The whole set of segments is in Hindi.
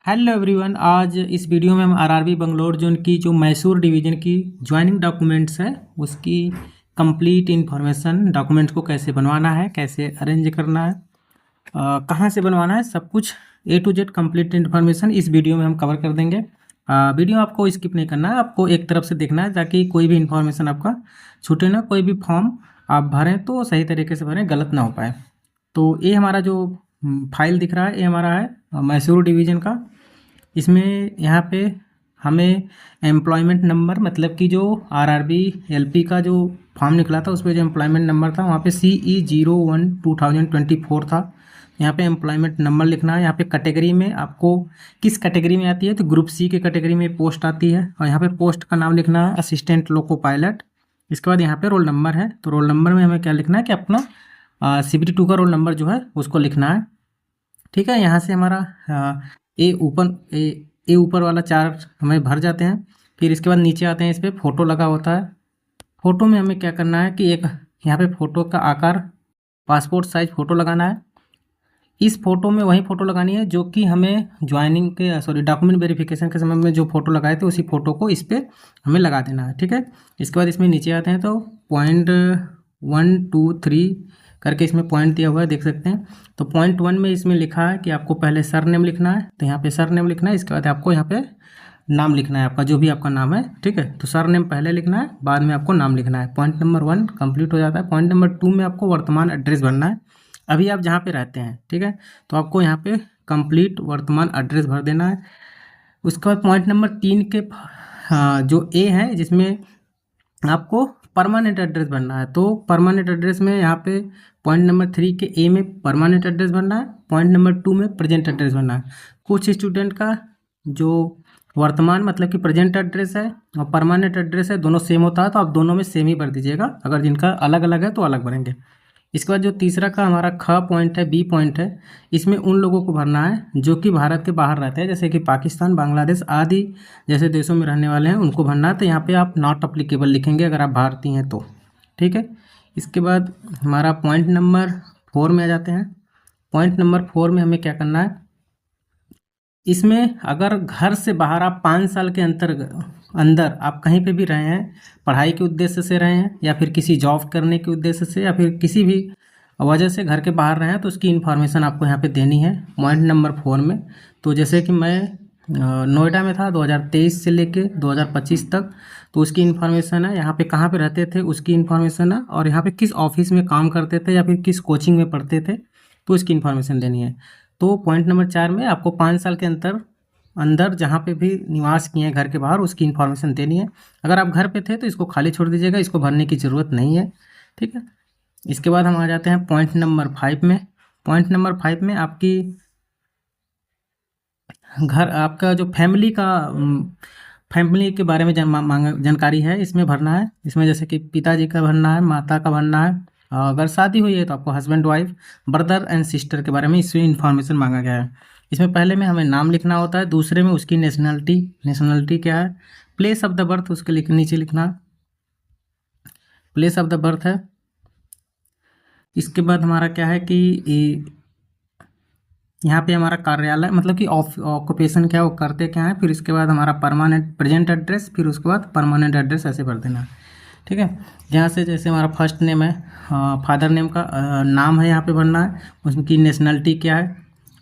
Hello everyone. आज इस वीडियो में हम आरआरबी बंगलोर जोन की जो मैसूर डिवीज़न की ज्वाइनिंग डॉक्यूमेंट्स है उसकी कंप्लीट इन्फॉर्मेशन, डॉक्यूमेंट्स को कैसे बनवाना है, कैसे अरेंज करना है, कहाँ से बनवाना है, सब कुछ ए टू जेड कंप्लीट इन्फॉर्मेशन इस वीडियो में हम कवर कर देंगे। वीडियो आपको स्किप नहीं करना है, आपको एक तरफ से देखना है ताकि कोई भी इन्फॉर्मेशन आपका छूटे ना, कोई भी फॉर्म आप भरें तो सही तरीके से भरें, गलत ना हो पाए। तो ये हमारा जो फाइल दिख रहा है ये हमारा है मैसूर डिवीज़न का। इसमें यहाँ पे हमें एम्प्लॉयमेंट नंबर, मतलब कि जो आरआरबी एलपी का जो फॉर्म निकला था उस पर जो एम्प्लॉयमेंट नंबर था वहाँ पे CE01/2024 था। यहाँ पे एम्प्लॉयमेंट नंबर लिखना है। यहाँ पे कैटेगरी में आपको किस कैटेगरी में आती है तो ग्रुप सी के कैटेगरी में पोस्ट आती है, और यहाँ पे पोस्ट का नाम लिखना है असिस्टेंट लोको पायलट। इसके बाद यहाँ पे रोल नंबर है, तो रोल नंबर में हमें क्या लिखना है कि अपना CBT2 का रोल नंबर जो है उसको लिखना है। ठीक है, यहाँ से हमारा ए ऊपर वाला चार हमें भर जाते हैं। फिर इसके बाद नीचे आते हैं, इस पर फ़ोटो लगा होता है। फ़ोटो में हमें क्या करना है कि एक यहाँ पे फ़ोटो का आकार पासपोर्ट साइज़ फ़ोटो लगाना है। इस फ़ोटो में वही फ़ोटो लगानी है जो कि हमें ज्वाइनिंग के डॉक्यूमेंट वेरिफिकेशन के समय में जो फ़ोटो लगाए थे उसी फ़ोटो को इस पर हमें लगा देना है। ठीक है, इसके बाद इसमें नीचे आते हैं तो पॉइंट 1 2 3 करके इसमें पॉइंट दिया हुआ है, देख सकते हैं। तो पॉइंट 1 में इसमें लिखा है कि आपको पहले सर नेम लिखना है, तो यहाँ पे सर नेम लिखना है। इसके बाद आपको यहाँ पे नाम लिखना है, आपका जो भी आपका नाम है। ठीक है, तो सर नेम पहले लिखना है, बाद में आपको नाम लिखना है। पॉइंट नंबर 1 कंप्लीट हो जाता है। पॉइंट नंबर 2 में आपको वर्तमान एड्रेस भरना है, अभी आप जहाँ पे रहते हैं। ठीक है, तो आपको यहाँ पे कंप्लीट वर्तमान एड्रेस भर देना है। उसके बाद पॉइंट नंबर 3 के जो ए है जिसमें आपको परमानेंट एड्रेस भरना है, तो परमानेंट एड्रेस में यहाँ पे पॉइंट नंबर 3 के ए में परमानेंट एड्रेस भरना है, पॉइंट नंबर 2 में प्रेजेंट एड्रेस भरना है। कुछ स्टूडेंट का जो वर्तमान मतलब कि प्रेजेंट एड्रेस है और परमानेंट एड्रेस है दोनों सेम होता है, तो आप दोनों में सेम ही भर दीजिएगा। अगर जिनका अलग अलग है तो अलग भरेंगे। इसके बाद जो तीसरा का हमारा ख पॉइंट है, बी पॉइंट है, इसमें उन लोगों को भरना है जो कि भारत के बाहर रहते हैं, जैसे कि पाकिस्तान, बांग्लादेश आदि जैसे देशों में रहने वाले हैं, उनको भरना है। तो यहाँ पे आप नॉट अप्लीकेबल लिखेंगे अगर आप भारतीय हैं तो। ठीक है, इसके बाद हमारा पॉइंट नंबर 4 में आ जाते हैं। पॉइंट नंबर 4 में हमें क्या करना है, इसमें अगर घर से बाहर आप 5 साल के अंदर आप कहीं पे भी रहे हैं, पढ़ाई के उद्देश्य से रहे हैं या फिर किसी जॉब करने के उद्देश्य से या फिर किसी भी वजह से घर के बाहर रहे हैं, तो उसकी इन्फॉर्मेशन आपको यहाँ पे देनी है पॉइंट नंबर 4 में। तो जैसे कि मैं नोएडा में था 2023 से लेके 2025 तक, तो उसकी इन्फॉर्मेशन है। यहाँ पे कहाँ पे रहते थे उसकी इन्फॉर्मेशन है, और यहाँ पे किस ऑफिस में काम करते थे या फिर किस कोचिंग में पढ़ते थे तो उसकी इन्फॉर्मेशन देनी है। तो पॉइंट नंबर 4 में आपको 5 साल के अंदर जहाँ पे भी निवास किए हैं घर के बाहर उसकी इन्फॉर्मेशन देनी है। अगर आप घर पे थे तो इसको खाली छोड़ दीजिएगा, इसको भरने की ज़रूरत नहीं है। ठीक है, इसके बाद हम आ जाते हैं पॉइंट नंबर 5 में। पॉइंट नंबर 5 में आपकी आपका जो फैमिली के बारे में जानकारी है इसमें भरना है। इसमें जैसे कि पिताजी का भरना है, माता का भरना है, अगर शादी हुई है तो आपको husband wife, brother and sister के बारे में इसमें इन्फॉर्मेशन मांगा गया है। इसमें पहले में हमें नाम लिखना होता है, दूसरे में उसकी नेशनलिटी क्या है, प्लेस ऑफ द बर्थ उसके नीचे लिखना, प्लेस ऑफ द बर्थ है। इसके बाद हमारा क्या है कि यहाँ पे हमारा कार्यालय मतलब कि ऑक्यूपेशन क्या है, वो करते क्या है। फिर इसके बाद हमारा परमानेंट प्रेजेंट एड्रेस, फिर उसके बाद परमानेंट एड्रेस ऐसे भर देना। ठीक है, यहाँ से जैसे हमारा फर्स्ट नेम है, फादर नेम का नाम है यहाँ पे भरना है, उनकी नेशनलिटी क्या है,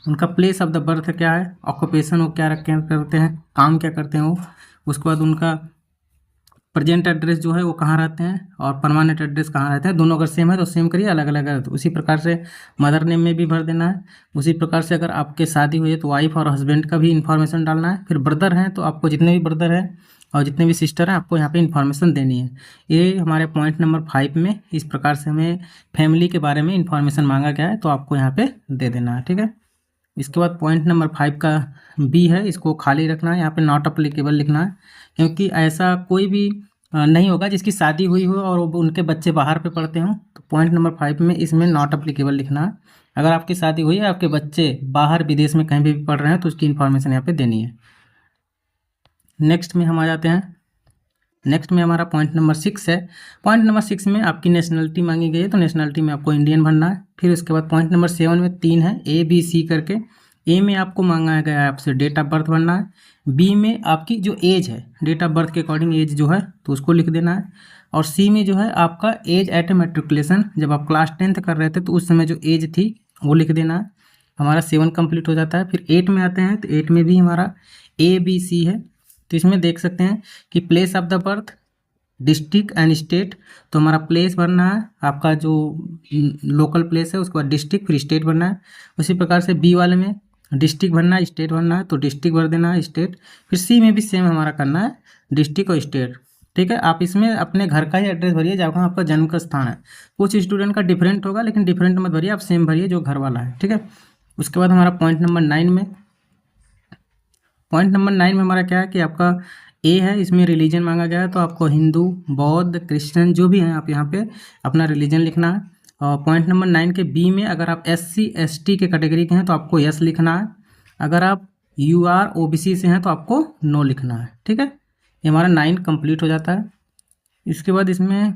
उनका प्लेस ऑफ द बर्थ क्या है, ऑक्यूपेशन वो क्या करते हैं, काम क्या करते हैं वो, उसके बाद उनका प्रेजेंट एड्रेस जो है वो कहाँ रहते हैं और परमानेंट एड्रेस कहाँ रहते हैं। दोनों अगर सेम है तो सेम करिए, अलग अलग है तो उसी प्रकार से मदर नेम में भी भर देना है। उसी प्रकार से अगर आपके शादी हुई है तो वाइफ और हस्बैंड का भी इन्फॉर्मेशन डालना है। फिर ब्रदर हैं तो आपको जितने भी ब्रदर हैं और जितने भी सिस्टर हैं आपको यहाँ पे इन्फॉर्मेशन देनी है। ये हमारे पॉइंट नंबर 5 में इस प्रकार से हमें फैमिली के बारे में इन्फॉर्मेशन मांगा गया है, तो आपको यहाँ पे दे देना है। ठीक है, इसके बाद पॉइंट नंबर 5 का बी है, इसको खाली रखना है, यहाँ पे नॉट अप्लीकेबल लिखना है, क्योंकि ऐसा कोई भी नहीं होगा जिसकी शादी हुई हो और उनके बच्चे बाहर पे पढ़ते हों। तो पॉइंट नंबर 5 में इसमें नॉट अप्लीकेबल लिखना है। अगर आपकी शादी हुई है, आपके बच्चे बाहर विदेश में कहीं भी पढ़ रहे हैं तो उसकी इन्फॉर्मेशन यहाँ पे देनी है। नेक्स्ट में हम आ जाते हैं। नेक्स्ट में हमारा पॉइंट नंबर 6 है। पॉइंट नंबर 6 में आपकी नेशनलिटी मांगी गई है, तो नेशनलिटी में आपको इंडियन भरना है। फिर उसके बाद पॉइंट नंबर 7 में 3 है, A B C करके। ए में आपको मांगा गया है आपसे डेट ऑफ बर्थ भरना है, बी में आपकी जो एज है डेट ऑफ बर्थ के अकॉर्डिंग एज जो है तो उसको लिख देना है, और सी में जो है आपका एज एट मैट्रिकुलेशन, जब आप क्लास 10th कर रहे थे तो उस समय जो एज थी वो लिख देना है। हमारा 7 कंप्लीट हो जाता है। फिर 8 में आते हैं तो 8 में भी हमारा ए बी सी है। तो इसमें देख सकते हैं कि place of the birth, district and state. तो हमारा प्लेस भरना है आपका जो लोकल प्लेस है, उसके बाद डिस्ट्रिक्ट, फिर स्टेट भरना है। उसी प्रकार से बी वाले में डिस्ट्रिक्ट भरना है, स्टेट भरना है, तो डिस्ट्रिक्ट भर देना है, स्टेट। फिर सी में भी सेम हमारा करना है, डिस्ट्रिक्ट और स्टेट। ठीक है, आप इसमें अपने घर का ही एड्रेस भरिए जहाँ आपका जन्म का स्थान है। कुछ स्टूडेंट का डिफरेंट होगा, लेकिन डिफरेंट मत भरिए, आप सेम भरिए जो घर वाला है। ठीक है, उसके बाद हमारा पॉइंट नंबर 9 में, हमारा क्या है कि आपका ए है, इसमें रिलीजन मांगा गया है, तो आपको हिंदू, बौद्ध, क्रिश्चियन जो भी हैं आप यहाँ पे अपना रिलीजन लिखना है। और पॉइंट नंबर 9 के बी में अगर आप SC ST के कैटेगरी के हैं तो आपको यस लिखना है, अगर आप UR OBC से हैं तो आपको नो लिखना है। ठीक है, ये हमारा 9 कंप्लीट हो जाता है। इसके बाद इसमें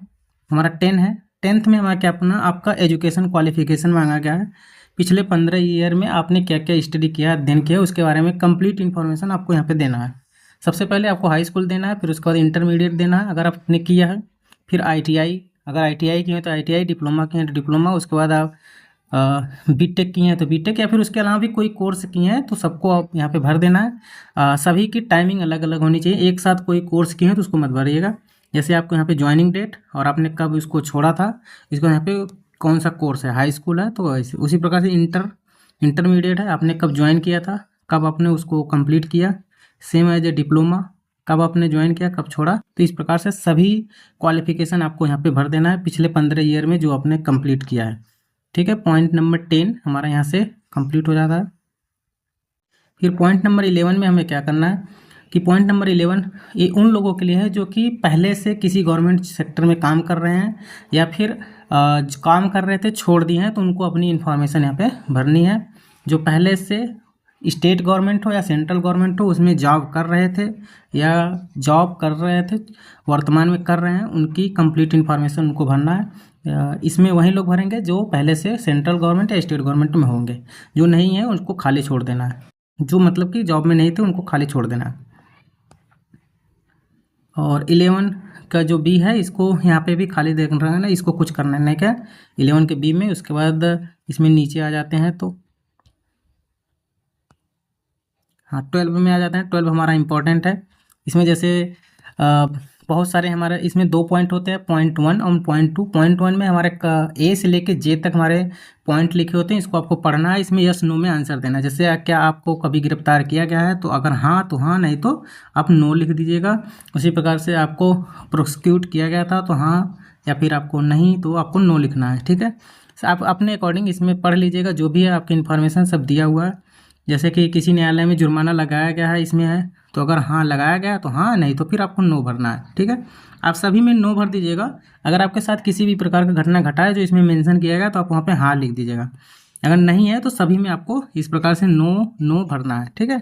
हमारा 10 है। 10th में हमारा क्या अपना आपका एजुकेशन क्वालिफिकेशन मांगा गया है, पिछले 15 ईयर में आपने क्या क्या स्टडी किया, अध्ययन किया, उसके बारे में कंप्लीट इन्फॉर्मेशन आपको यहाँ पे देना है। सबसे पहले आपको हाई स्कूल देना है, फिर उसके बाद इंटरमीडिएट देना है अगर आपने किया है, फिर ITI, अगर ITI किए हैं तो ITI, डिप्लोमा किए हैं तो डिप्लोमा, उसके बाद आप बीटेक किए हैं तो बीटेक, या फिर उसके अलावा भी कोई कोर्स किए हैं तो सबको आप यहाँ पे भर देना है। सभी की टाइमिंग अलग अलग होनी चाहिए, एक साथ कोई कोर्स किए हैं तो उसको मत भरिएगा। जैसे आपको यहाँ पे ज्वाइनिंग डेट और आपने कब इसको छोड़ा था, इसको यहाँ पे कौन सा कोर्स है, हाई स्कूल है तो ऐसे, उसी प्रकार से इंटरमीडिएट है, आपने कब ज्वाइन किया था, कब आपने उसको कंप्लीट किया, सेम एज ए डिप्लोमा, कब आपने ज्वाइन किया, कब छोड़ा। तो इस प्रकार से सभी क्वालिफिकेशन आपको यहाँ पे भर देना है पिछले 15 ईयर में जो आपने कंप्लीट किया है। ठीक है, पॉइंट नंबर 10 हमारा यहाँ से कंप्लीट हो जाता है। फिर पॉइंट नंबर 11 में हमें क्या करना है कि पॉइंट नंबर 11 ये उन लोगों के लिए है जो कि पहले से किसी गवर्नमेंट सेक्टर में काम कर रहे हैं, या फिर जो काम कर रहे थे छोड़ दिए हैं, तो उनको अपनी इन्फॉर्मेशन यहाँ पे भरनी है। जो पहले से स्टेट गवर्नमेंट हो या सेंट्रल गवर्नमेंट हो उसमें जॉब कर रहे थे, या जॉब कर रहे थे, वर्तमान में कर रहे हैं, उनकी कंप्लीट इन्फॉर्मेशन उनको भरना है। इसमें वही लोग भरेंगे जो पहले से सेंट्रल गवर्नमेंट या स्टेट गवर्नमेंट में होंगे, जो नहीं है उनको खाली छोड़ देना है, जो मतलब कि जॉब में नहीं थे उनको खाली छोड़ देना है। और 11 का जो बी है इसको यहाँ पे भी खाली देख रहे हैं ना, इसको कुछ करना नहीं क्या 11 के बी में। उसके बाद इसमें नीचे आ जाते हैं तो हाँ 12 में आ जाते हैं। 12 हमारा इम्पोर्टेंट है, इसमें जैसे बहुत सारे हमारे इसमें 2 पॉइंट होते हैं, पॉइंट 1 और पॉइंट 2। पॉइंट 1 में हमारे ए से लेके जे तक हमारे पॉइंट लिखे होते हैं, इसको आपको पढ़ना है, इसमें यस नो में आंसर देना है। जैसे क्या आपको कभी गिरफ्तार किया गया है, तो अगर हाँ तो हाँ, नहीं तो आप नो लिख दीजिएगा। उसी प्रकार से आपको प्रोसिक्यूट किया गया था तो हाँ, या फिर आपको नहीं तो आपको नो लिखना है। ठीक है, आप अपने अकॉर्डिंग इसमें पढ़ लीजिएगा, जो भी है आपकी इन्फॉर्मेशन सब दिया हुआ है। जैसे कि किसी न्यायालय में जुर्माना लगाया गया है, इसमें है तो अगर हाँ लगाया गया तो हाँ, नहीं तो फिर आपको नो भरना है। ठीक है, आप सभी में नो भर दीजिएगा। अगर आपके साथ किसी भी प्रकार का घटना घटा है जो इसमें मेंशन किया गया तो आप वहाँ पे हाँ लिख दीजिएगा, अगर नहीं है तो सभी में आपको इस प्रकार से नो भरना है। ठीक है,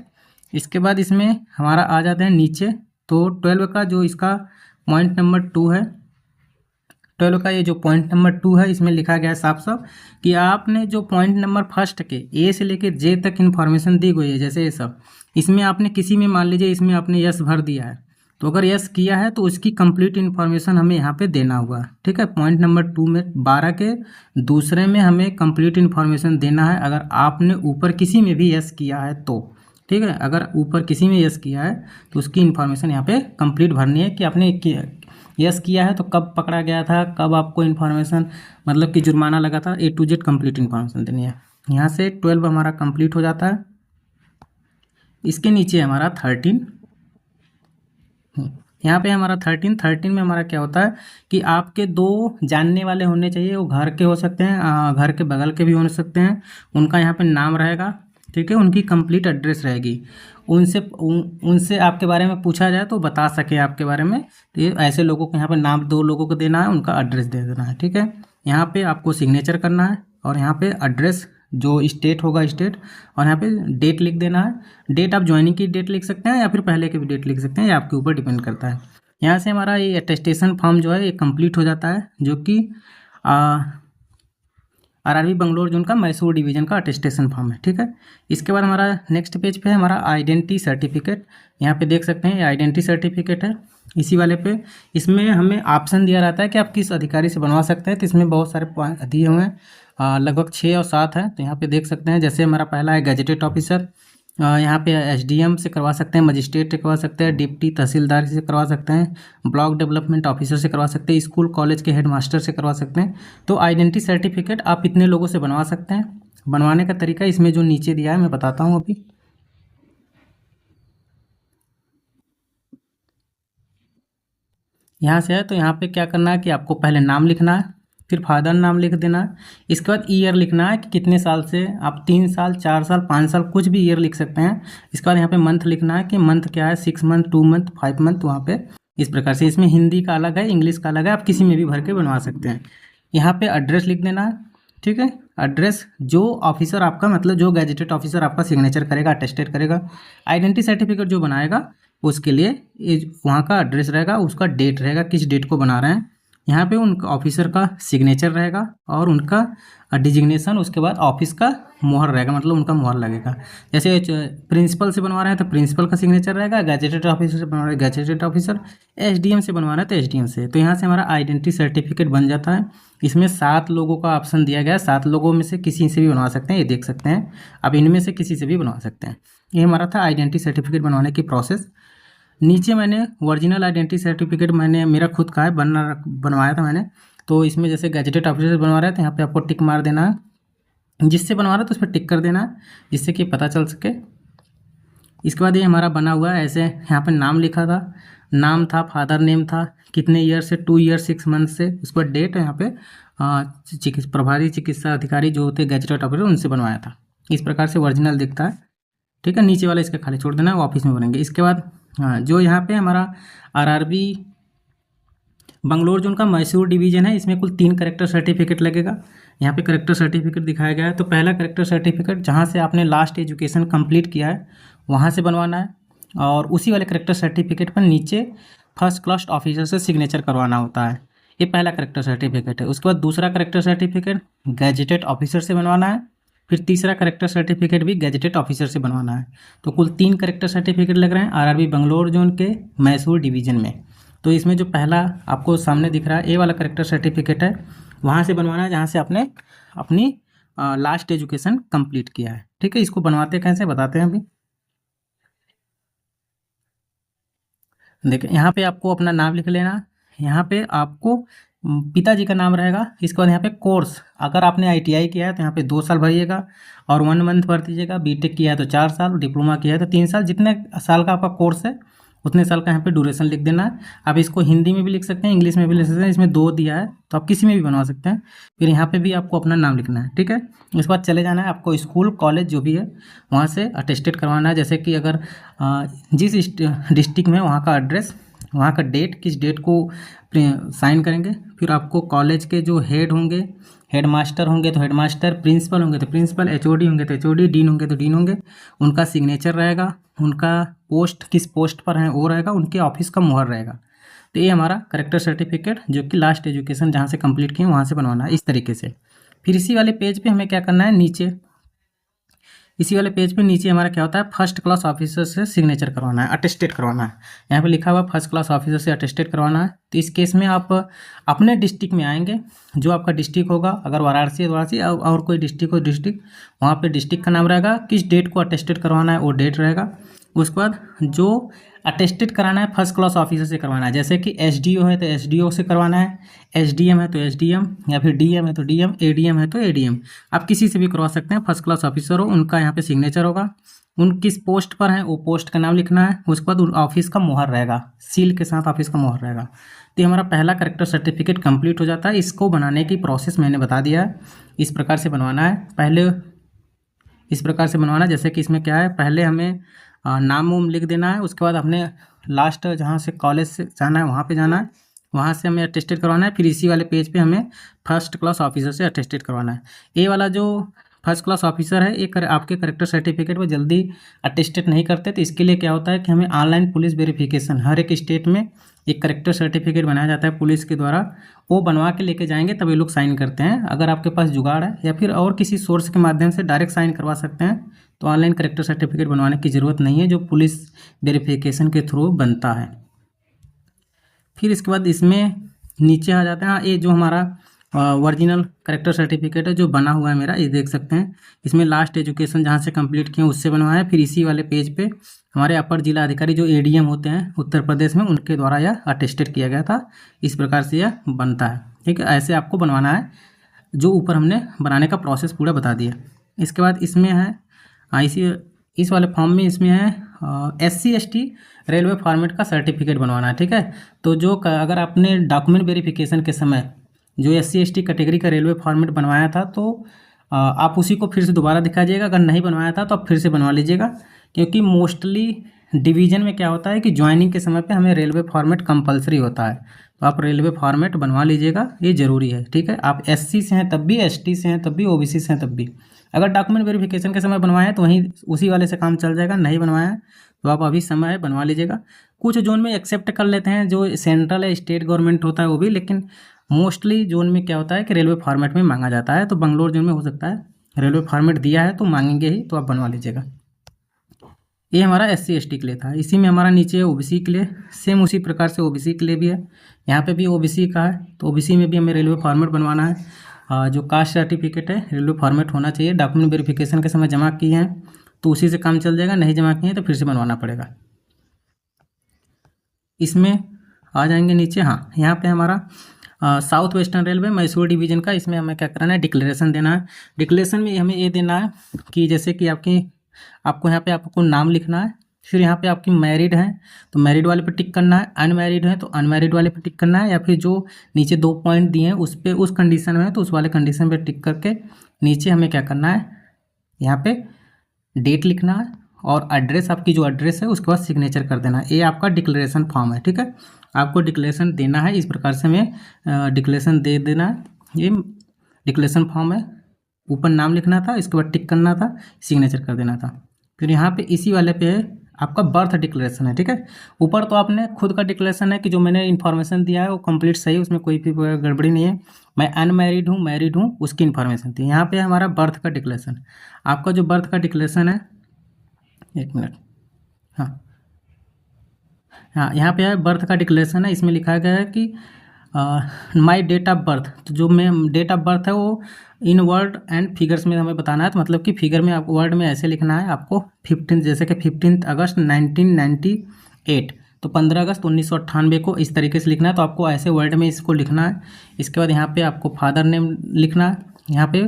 इसके बाद इसमें हमारा आ जाते हैं नीचे, तो 12 का जो इसका पॉइंट नंबर 2 है, 12 का ये जो पॉइंट नंबर 2 है इसमें लिखा गया है साफ साफ कि आपने जो पॉइंट नंबर फर्स्ट के ए से लेकर जे तक इन्फॉर्मेशन दी गई है, जैसे ये सब, इसमें आपने किसी में मान लीजिए इसमें आपने यस भर दिया है, तो अगर यस किया है तो उसकी कंप्लीट इन्फॉर्मेशन हमें यहाँ पे देना होगा। ठीक है, पॉइंट नंबर 2 में 12 के दूसरे में हमें कंप्लीट इन्फॉर्मेशन देना है, अगर आपने ऊपर किसी में भी यस किया है तो। ठीक है, अगर ऊपर किसी में यस किया है तो उसकी इन्फॉर्मेशन यहाँ पे कंप्लीट भरनी है कि आपने यस किया है तो कब पकड़ा गया था, कब आपको इन्फॉर्मेशन मतलब कि जुर्माना लगा था, A to Z complete information देनी है। यहाँ से 12 हमारा कंप्लीट हो जाता है। इसके नीचे हमारा 13, यहाँ पे हमारा 13 में हमारा क्या होता है कि आपके 2 जानने वाले होने चाहिए, वो घर के हो सकते हैं, घर के बगल के भी हो सकते हैं, उनका यहाँ पे नाम रहेगा। ठीक है, उनकी कंप्लीट एड्रेस रहेगी, उनसे आपके बारे में पूछा जाए तो बता सके आपके बारे में। तो ये ऐसे लोगों को यहाँ पे नाम 2 लोगों को देना है, उनका एड्रेस दे देना है। ठीक है, यहाँ पे आपको सिग्नेचर करना है और यहाँ पे एड्रेस जो स्टेट होगा स्टेट, और यहाँ पे डेट लिख देना है। डेट आप ज्वाइनिंग की डेट लिख सकते हैं या फिर पहले की भी डेट लिख सकते हैं, ये आपके ऊपर डिपेंड करता है। यहाँ से हमारा ये अटेस्टेशन फॉर्म जो है ये कंप्लीट हो जाता है, जो कि आरआरबी बंगलोर जोन का मैसूर डिवीजन का अटेस्टेशन फॉर्म है। ठीक है, इसके बाद हमारा नेक्स्ट पेज पे है हमारा आइडेंटिटी सर्टिफिकेट। यहाँ पे देख सकते हैं ये आइडेंटिटी सर्टिफिकेट है। इसी वाले पे इसमें हमें ऑप्शन दिया रहता है कि आप किस अधिकारी से बनवा सकते हैं। तो इसमें बहुत सारे दिए हुए हैं, लगभग 6 और 7 हैं। तो यहाँ पे देख सकते हैं, जैसे हमारा पहला है गैजेटेड ऑफिसर, यहाँ पे एसडीएम से करवा सकते हैं, मजिस्ट्रेट से करवा सकते हैं, डिप्टी तहसीलदार से करवा सकते हैं, ब्लॉक डेवलपमेंट ऑफिसर से करवा सकते हैं, स्कूल कॉलेज के हेडमास्टर से करवा सकते हैं। तो आइडेंटिटी सर्टिफिकेट आप इतने लोगों से बनवा सकते हैं। बनवाने का तरीका इसमें जो नीचे दिया है मैं बताता हूँ अभी। यहाँ से है तो यहाँ पे क्या करना है कि आपको पहले नाम लिखना है, फिर फादर नाम लिख देना है। इसके बाद ईयर लिखना है कि कितने साल से आप, 3 साल 4 साल 5 साल कुछ भी ईयर लिख सकते हैं। इसके बाद यहाँ पे मंथ लिखना है कि मंथ क्या है, 6 मंथ 2 मंथ 5 मंथ, वहाँ पे इस प्रकार से। इसमें हिंदी का अलग है, इंग्लिश का अलग है, आप किसी में भी भर के बनवा सकते हैं। यहाँ पे एड्रेस लिख देना है। ठीक है, एड्रेस जो ऑफिसर आपका, मतलब जो गैजेटेड ऑफिसर आपका सिग्नेचर करेगा, अटेस्टेड करेगा, आइडेंटिटी सर्टिफिकेट जो बनाएगा उसके लिए वहाँ का एड्रेस रहेगा, उसका डेट रहेगा, किस डेट को बना रहे हैं। यहाँ पे उनका ऑफिसर का सिग्नेचर रहेगा और उनका डिजिग्नेशन, उसके बाद ऑफिस का मोहर रहेगा, मतलब उनका मोहर लगेगा। जैसे प्रिंसिपल से बनवा रहे हैं तो प्रिंसिपल का सिग्नेचर रहेगा, गैजेटेड ऑफिसर से बनवा रहे हैं गैजेटेड ऑफिसर, एसडीएम से बनवा रहे हैं तो एसडीएम से। तो यहाँ से हमारा आइडेंटिटी सर्टिफिकेट बन जाता है। इसमें 7 लोगों का ऑप्शन दिया गया है, 7 लोगों में से किसी से भी बनवा सकते हैं, ये देख सकते हैं आप, इनमें से किसी से भी बनवा सकते हैं। ये हमारा था आइडेंटिटी सर्टिफिकेट बनवाने की प्रोसेस। नीचे मैंने ओरिजिनल आइडेंटिटी सर्टिफिकेट मेरा खुद का है, बनवाया था मैंने। तो इसमें जैसे गैजेटेड ऑफिसर बनवा रहे हैं तो यहाँ पे आपको टिक मार देना है, जिससे बनवा रहा है तो उस पर टिक कर देना है, जिससे कि पता चल सके। इसके बाद ये हमारा बना हुआ है ऐसे, यहाँ पे नाम लिखा था, नाम था, फादर नेम था, कितने ईयर से, 2 ईयर 6 मंथ से। उसके बाद डेट है यहाँ पे, प्रभारी चिकित्सा अधिकारी जो होते हैं गैजेटेड ऑफिसर, उनसे बनवाया था। इस प्रकार से ओरिजिनल दिखता है। ठीक है, नीचे वाला इसका खाली छोड़ देना है, वो ऑफिस में बनेंगे। इसके बाद जो यहाँ पे हमारा आरआरबी बंगलोर जोन का मैसूर डिवीजन है, इसमें कुल 3 करेक्टर सर्टिफिकेट लगेगा। यहाँ पे करेक्टर सर्टिफिकेट दिखाया गया है। तो पहला करेक्टर सर्टिफिकेट जहाँ से आपने लास्ट एजुकेशन कंप्लीट किया है वहाँ से बनवाना है, और उसी वाले करेक्टर सर्टिफिकेट पर नीचे फर्स्ट क्लास ऑफिसर से सिग्नेचर करवाना होता है। ये पहला करेक्टर सर्टिफिकेट है। उसके बाद दूसरा करेक्टर सर्टिफिकेट गैजेटेड ऑफिसर से बनवाना है, फिर तीसरा करेक्टर सर्टिफिकेट भी गैजेटेड ऑफिसर से बनवाना है। तो कुल 3 करेक्टर सर्टिफिकेट लग रहे हैं आरआरबी बंगलोर जोन के मैसूर डिवीजन में। तो इसमें जो पहला आपको सामने दिख रहा है ए वाला करेक्टर सर्टिफिकेट है, वहाँ से बनवाना है जहाँ से आपने अपनी लास्ट एजुकेशन कंप्लीट किया है। ठीक है, इसको बनवाते कैसे बताते हैं अभी। देखिए यहाँ पे आपको अपना नाम लिख लेना। यहाँ पे आपको पिताजी का नाम रहेगा। इसके बाद यहाँ पे कोर्स, अगर आपने आईटीआई किया है तो यहाँ पे 2 साल भरिएगा और 1 मंथ भर दीजिएगा। बीटेक किया है तो 4 साल, डिप्लोमा किया है तो 3 साल, जितने साल का आपका कोर्स है उतने साल का यहाँ पे ड्यूरेशन लिख देना है। आप इसको हिंदी में भी लिख सकते हैं, इंग्लिश में भी लिख सकते हैं, इसमें 2 दिया है तो आप किसी में भी बनवा सकते हैं। फिर यहाँ पे भी आपको अपना नाम लिखना है। ठीक है, इसके बाद चले जाना है आपको स्कूल कॉलेज जो भी है वहाँ से अटेस्टेड करवाना है। जैसे कि अगर जिस डिस्ट्रिक्ट में वहाँ का एड्रेस, वहाँ का डेट, किस डेट को साइन करेंगे। फिर आपको कॉलेज के जो हेड होंगे, हेड मास्टर होंगे तो हेड मास्टर, प्रिंसिपल होंगे तो प्रिंसिपल, एचओडी होंगे तो एचओडी, डीन होंगे तो डीन होंगे, उनका सिग्नेचर रहेगा, उनका पोस्ट किस पोस्ट पर है वो रहेगा, उनके ऑफिस का मोहर रहेगा। तो ये हमारा करेक्टर सर्टिफिकेट जो कि लास्ट एजुकेशन जहाँ से कंप्लीट किए वहाँ से बनवाना है, इस तरीके से। फिर इसी वाले पेज पे हमें क्या करना है, नीचे इसी वाले पेज पे नीचे हमारा क्या होता है, फर्स्ट क्लास ऑफिसर से सिग्नेचर करवाना है, अटेस्टेड करवाना है। यहाँ पे लिखा हुआ फर्स्ट क्लास ऑफिसर से अटेस्टेड करवाना है। तो इस केस में आप अपने डिस्ट्रिक्ट में आएंगे, जो आपका डिस्ट्रिक्ट होगा, अगर वाराणसी है तो वाराणसी, और कोई डिस्ट्रिक्ट हो डिस्ट्रिक्ट, वहाँ पे डिस्ट्रिक्ट का नाम रहेगा, किस डेट को अटेस्टेड करवाना है वो डेट रहेगा। उसके बाद जो अटेस्टेड कराना है फर्स्ट क्लास ऑफिसर से करवाना है। जैसे कि एसडीओ है तो एसडीओ से करवाना है, एसडीएम है तो एसडीएम, या फिर डीएम है तो डीएम, एडीएम है तो एडीएम, आप किसी से भी करवा सकते हैं। फर्स्ट क्लास ऑफिसर हो, उनका यहाँ पे सिग्नेचर होगा, उन किस पोस्ट पर हैं वो पोस्ट का नाम लिखना है। उसके बाद ऑफिस का मोहर रहेगा, सील के साथ ऑफिस का मोहर रहेगा। तो ये हमारा पहला करेक्टर सर्टिफिकेट कंप्लीट हो जाता है। इसको बनाने की प्रोसेस मैंने बता दिया है, इस प्रकार से बनवाना है। पहले इस प्रकार से बनवाना है, जैसे कि इसमें क्या है, पहले हमें नाम वाम लिख देना है। उसके बाद हमने लास्ट जहाँ से कॉलेज से जाना है वहाँ पे जाना है, वहाँ से हमें अटेस्टेड करवाना है। फिर इसी वाले पेज पे हमें फर्स्ट क्लास ऑफिसर से अटेस्टेड करवाना है। ये वाला जो फर्स्ट क्लास ऑफिसर है, ये आपके करेक्टर सर्टिफिकेट को जल्दी अटेस्टेड नहीं करते। तो इसके लिए क्या होता है कि हमें ऑनलाइन पुलिस वेरिफिकेशन, हर एक स्टेट में एक करेक्टर सर्टिफिकेट बनाया जाता है पुलिस के द्वारा, वो बनवा के लेके जाएंगे तब ये लोग साइन करते हैं। अगर आपके पास जुगाड़ है या फिर और किसी सोर्स के माध्यम से डायरेक्ट साइन करवा सकते हैं, तो ऑनलाइन करेक्टर सर्टिफिकेट बनवाने की ज़रूरत नहीं है, जो पुलिस वेरिफिकेशन के थ्रू बनता है। फिर इसके बाद इसमें नीचे आ जाते हैं। हाँ, ये जो हमारा ओरिजिनल करेक्टर सर्टिफिकेट है जो बना हुआ है मेरा, ये देख सकते हैं। इसमें लास्ट एजुकेशन जहाँ से कंप्लीट किए उससे बनवाया है। फिर इसी वाले पेज पे हमारे अपर जिला अधिकारी जो एडीएम होते हैं उत्तर प्रदेश में, उनके द्वारा यह अटेस्टेड किया गया था। इस प्रकार से यह बनता है, ठीक है। ऐसे आपको बनवाना है, जो ऊपर हमने बनाने का प्रोसेस पूरा बता दिया। इसके बाद इसमें है इस वाले फॉर्म में इसमें है SC ST रेलवे फॉर्मेट का सर्टिफिकेट बनवाना है, ठीक है। तो जो अगर आपने डॉक्यूमेंट वेरिफिकेशन के समय जो SC ST कैटेगरी का रेलवे फॉर्मेट बनवाया था, तो आप उसी को फिर से दोबारा दिखाइएगा। अगर नहीं बनवाया था तो आप फिर से बनवा लीजिएगा, क्योंकि मोस्टली डिवीज़न में क्या होता है कि ज्वाइनिंग के समय पे हमें रेलवे फॉर्मेट कंपलसरी होता है। तो आप रेलवे फॉर्मेट बनवा लीजिएगा, ये ज़रूरी है, ठीक है। आप SC से हैं तब भी, ST से हैं तब भी, OBC से हैं तब भी। अगर डॉक्यूमेंट वेरिफिकेशन के समय बनवाए हैं तो वहीं उसी वाले से काम चल जाएगा, नहीं बनवाया है तो आप अभी समय है बनवा लीजिएगा। कुछ जोन में एक्सेप्ट कर लेते हैं, जो सेंट्रल या स्टेट गवर्नमेंट होता है वो भी, लेकिन मोस्टली जोन में क्या होता है कि रेलवे फॉर्मेट में मांगा जाता है। तो बंगलोर जोन में हो सकता है रेलवे फॉर्मेट दिया है तो मांगेंगे ही, तो आप बनवा लीजिएगा। ये हमारा SC ST के लिए था। इसी में हमारा नीचे OBC के लिए सेम उसी प्रकार से OBC के लिए भी है। यहाँ पे भी OBC का है, तो OBC में भी हमें रेलवे फॉर्मेट बनवाना है। जो कास्ट सर्टिफिकेट है रेलवे फॉर्मेट होना चाहिए। डॉक्यूमेंट वेरिफिकेशन के समय जमा किए हैं तो उसी से काम चल जाएगा, नहीं जमा किए हैं तो फिर से बनवाना पड़ेगा। इसमें आ जाएंगे नीचे। हाँ, यहाँ पे हमारा south western railway Mysore division का, इसमें हमें क्या करना है, डिक्लेरेशन देना है। डिक्लेरेशन में हमें ये देना है कि जैसे कि आपको यहाँ पे आपको नाम लिखना है। फिर यहाँ पे आपकी मैरिड है तो मैरिड वाले पे टिक करना है, अनमैरिड है तो अनमैरिड वाले पे टिक करना है, या फिर जो नीचे 2 पॉइंट दिए हैं उस पर, उस कंडीशन में है तो उस वाले कंडीशन पे टिक करके नीचे हमें क्या करना है, यहाँ पे डेट लिखना है और एड्रेस, आपकी जो एड्रेस है उसके बाद सिग्नेचर कर देना है। ये आपका डिक्लेरेशन फॉर्म है, ठीक है। आपको डिक्लेरेशन देना है, इस प्रकार से हमें डिक्लेरेशन दे देना है। ये डिक्लेरेशन फॉर्म है, ऊपर नाम लिखना था, इसके बाद टिक करना था, सिग्नेचर कर देना था। फिर यहाँ पे इसी वाले पे आपका बर्थ डिक्लेरेशन है, ठीक है। ऊपर तो आपने खुद का डिक्लेरेशन है कि जो मैंने इन्फॉर्मेशन दिया है वो कंप्लीट सही है, उसमें कोई भी गड़बड़ी नहीं है। मैं अनमैरिड हूँ, मैरिड हूँ, उसकी इन्फॉर्मेशन थी। यहाँ पे हमारा बर्थ का डिक्लेरेशन, आपका जो बर्थ का डिक्लेरेशन है, एक मिनट, हाँ यहाँ पे है बर्थ का डिक्लेरेशन है। इसमें लिखा गया है कि माई डेट ऑफ बर्थ, तो जो मैं डेट ऑफ बर्थ है वो इन वर्ड एंड फिगर्स में हमें बताना है। तो मतलब कि फिगर में आपको, वर्ड में ऐसे लिखना है आपको 15, जैसे कि 15 अगस्त 1998, तो 15 अगस्त 1998 को इस तरीके से लिखना है। तो आपको ऐसे वर्ड में इसको लिखना है। इसके बाद यहाँ पे आपको फादर नेम लिखना है, यहाँ पे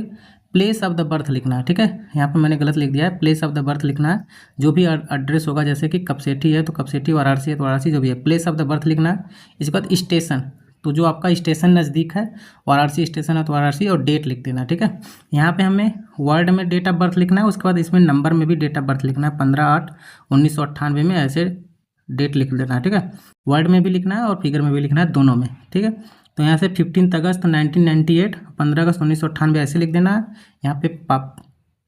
प्लेस ऑफ द बर्थ लिखना है, ठीक है। यहाँ पे मैंने गलत लिख दिया है, प्लेस ऑफ द बर्थ लिखना है। जो भी एड्रेस होगा, जैसे कि कपसेठी है तो कपसेठी, वाराणसी है तो वाराणसी, जो भी है प्लेस ऑफ द बर्थ लिखना है। इसके बाद स्टेशन, तो जो आपका स्टेशन नज़दीक है, वाराणसी स्टेशन है तो वाराणसी, और डेट लिख देना, ठीक है। यहाँ पे हमें वर्ड में डेट ऑफ बर्थ लिखना है, उसके बाद इसमें नंबर में भी डेट ऑफ बर्थ लिखना है, 15/8/1998 में ऐसे डेट लिख देना है, ठीक है। वर्ड में भी लिखना है और फिगर में भी लिखना है, दोनों में, ठीक है। तो यहाँ से 15 अगस्त 1998, 15 अगस्त 1998 ऐसे लिख देना है। यहाँ पे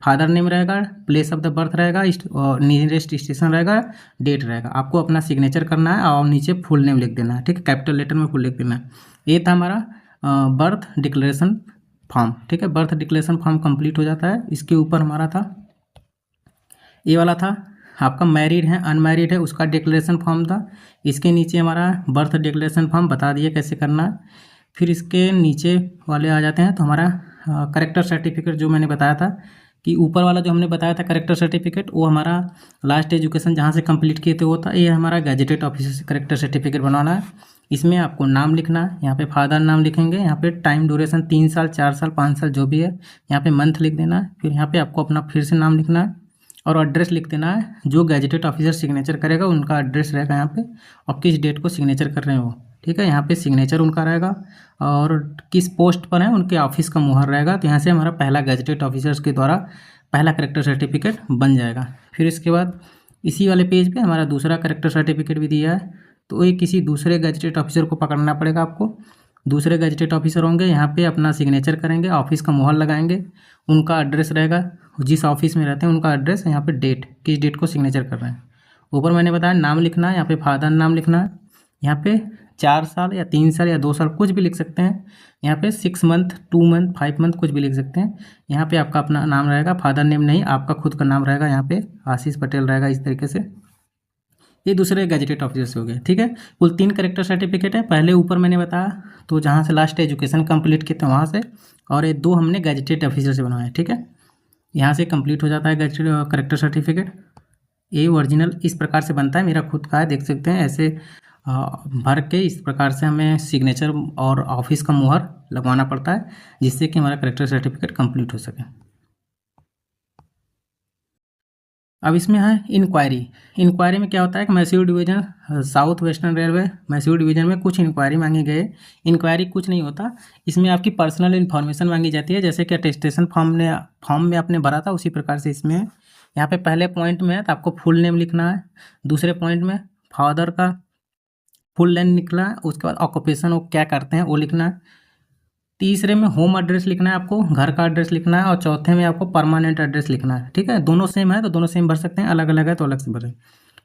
फादर नेम रहेगा, प्लेस ऑफ द बर्थ रहेगा, और नियरेस्ट स्टेशन रहेगा, डेट रहेगा। आपको अपना सिग्नेचर करना है और नीचे फुल नेम लिख देना है, ठीक है, कैपिटल लेटर में फुल लिख देना है। ये था हमारा बर्थ डिक्लेरेशन फॉर्म, ठीक है। बर्थ डिक्लेरेशन फॉर्म कंप्लीट हो जाता है। इसके ऊपर हमारा था, ये वाला था आपका मैरिड है अनमैरिड है उसका डिक्लेरेशन फॉर्म था। इसके नीचे हमारा बर्थ डिक्लेरेशन फॉर्म बता दिए कैसे करना है। फिर इसके नीचे वाले आ जाते हैं तो हमारा करेक्टर सर्टिफिकेट, जो मैंने बताया था कि ऊपर वाला जो हमने बताया था करेक्टर सर्टिफिकेट, वो हमारा लास्ट एजुकेशन जहाँ से कंप्लीट किए थे वो था। ये हमारा गैजेटेड ऑफिसर से करेक्टर सर्टिफिकेट बनवाना है। इसमें आपको नाम लिखना है, यहाँ पे फादर नाम लिखेंगे, यहाँ पे टाइम ड्यूरेशन 3 साल 4 साल 5 साल जो भी है, यहाँ पे मंथ लिख देना है। फिर यहाँ पे आपको अपना फिर से नाम लिखना है और एड्रेस लिख देना है। जो गैजेटेड ऑफिसर सिग्नेचर करेगा उनका एड्रेस रहेगा यहाँ पे, और किस डेट को सिग्नेचर कर रहे हैं वो, ठीक है। यहाँ पे सिग्नेचर उनका रहेगा और किस पोस्ट पर है उनके ऑफिस का मुहर रहेगा। तो यहाँ से हमारा पहला गैजेटेड ऑफिसर्स के द्वारा पहला करेक्टर सर्टिफिकेट बन जाएगा। फिर इसके बाद इसी वाले पेज पे हमारा दूसरा करेक्टर सर्टिफिकेट भी दिया है। तो ये किसी दूसरे गैजेटेड ऑफिसर को पकड़ना पड़ेगा आपको, दूसरे गैजेटेड ऑफिसर होंगे, यहाँ पे अपना सिग्नेचर करेंगे, ऑफिस का मोहर लगाएंगे, उनका एड्रेस रहेगा, जिस ऑफिस में रहते हैं उनका एड्रेस, यहाँ पे डेट, किस डेट को सिग्नेचर कर रहे हैं। ऊपर मैंने बताया नाम लिखना है, यहाँ पे फादर नाम लिखना है, यहाँ पे 4 साल या 3 साल या 2 साल कुछ भी लिख सकते हैं, यहाँ पे 6 मंथ 2 मंथ 5 मंथ कुछ भी लिख सकते हैं। यहाँ पे आपका अपना नाम रहेगा, फादर नेम नहीं, आपका खुद का नाम रहेगा, यहाँ पे आशीष पटेल रहेगा इस तरीके से। ये दूसरे गैजेटेड ऑफिसर से हो गए, ठीक है। कुल 3 करेक्टर सर्टिफिकेट है, पहले ऊपर मैंने बताया तो जहाँ से लास्ट एजुकेशन कंप्लीट किए थे वहाँ से, और ये 2 हमने गैजेटेड ऑफिसर से बनवाए, ठीक है। यहाँ से कंप्लीट हो जाता है गैजेटेड करेक्टर सर्टिफिकेट। ये ओरिजिनल इस प्रकार से बनता है, मेरा खुद का है, देख सकते हैं ऐसे भर के इस प्रकार से हमें सिग्नेचर और ऑफिस का मुहर लगवाना पड़ता है, जिससे कि हमारा करेक्टर सर्टिफिकेट कंप्लीट हो सके। अब इसमें है इंक्वायरी। इंक्वायरी में क्या होता है कि Mysore division, south western railway Mysore division में कुछ इंक्वायरी मांगी गई। इंक्वायरी कुछ नहीं होता, इसमें आपकी पर्सनल इन्फॉर्मेशन मांगी जाती है, जैसे कि अटेस्टेशन फॉर्म में आपने भरा था उसी प्रकार से इसमें है। यहाँ पे पहले पॉइंट में है तो आपको फुल नेम लिखना है, दूसरे पॉइंट में फादर का फुल नेम लिखना है, उसके बाद ऑक्यूपेशन वो क्या करते हैं वो लिखना है, तीसरे में होम एड्रेस लिखना है, आपको घर का एड्रेस लिखना है, और चौथे में आपको परमानेंट एड्रेस लिखना है, ठीक है। दोनों सेम है तो दोनों सेम भर सकते हैं, अलग अलग है तो अलग से भरें।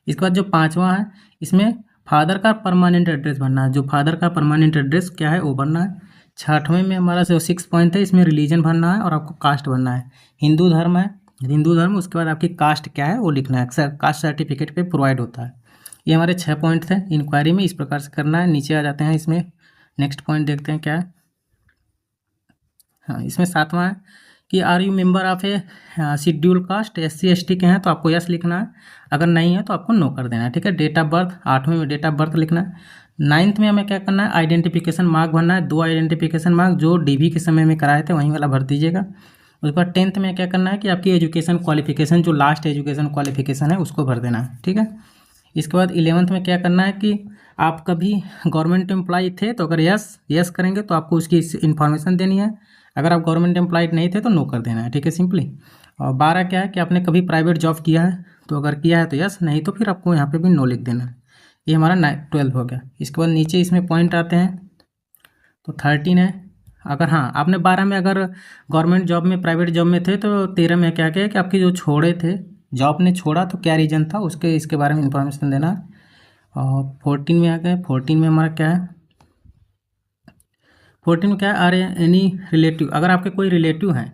इसके बाद जो 5वां है, इसमें फादर का परमानेंट एड्रेस भरना है, जो फादर का परमानेंट एड्रेस क्या है वो भरना है। 6वें में हमारा जो 6 पॉइंट है, इसमें रिलीजन भरना है और आपको कास्ट भरना है। हिंदू धर्म है, हिंदू धर्म, उसके बाद आपकी कास्ट क्या है वो लिखना है, कास्ट सर्टिफिकेट पे प्रोवाइड होता है। ये हमारे 6 पॉइंट थे इंक्वायरी में, इस प्रकार से करना है। नीचे आ जाते हैं, इसमें नेक्स्ट पॉइंट देखते हैं क्या है। हाँ, इसमें 7वां है कि are you member of a schedule caste, SC ST के हैं तो आपको यस लिखना है, अगर नहीं है तो आपको नो कर देना है, ठीक है। डेट ऑफ बर्थ 8वें में डेट ऑफ बर्थ लिखना है। 9th में हमें क्या करना है, आइडेंटिफिकेशन मार्क भरना है, 2 आइडेंटिफिकेशन मार्क जो DV के समय में कराए थे वहीं वाला भर दीजिएगा। उसके बाद 10th में क्या करना है कि आपकी एजुकेशन क्वालिफिकेशन, जो लास्ट एजुकेशन क्वालिफिकेशन है उसको भर देना है, ठीक है। इसके बाद 11th में क्या करना है कि आप कभी गवर्नमेंट एम्प्लॉय थे तो अगर यस करेंगे तो आपको उसकी इन्फॉर्मेशन देनी है, अगर आप गवर्नमेंट एम्प्लॉयड नहीं थे तो नो कर देना है, ठीक है, सिंपली। और 12 क्या है कि आपने कभी प्राइवेट जॉब किया है तो अगर किया है तो यस, नहीं तो फिर आपको यहाँ पे भी नो लिख देना है। ये हमारा 12 हो गया। इसके बाद नीचे इसमें पॉइंट आते हैं तो 13 है, अगर हाँ आपने 12 में अगर गवर्नमेंट जॉब में प्राइवेट जॉब में थे तो 13 में क्या क्या है कि आपकी जो छोड़े थे, जॉब ने छोड़ा तो क्या रीज़न था उसके इसके बारे में इंफॉर्मेशन देना है। और 14 में आ गए, 14 में हमारा क्या है, 14 में क्या है, आर एनी रिलेटिव, अगर आपके कोई रिलेटिव हैं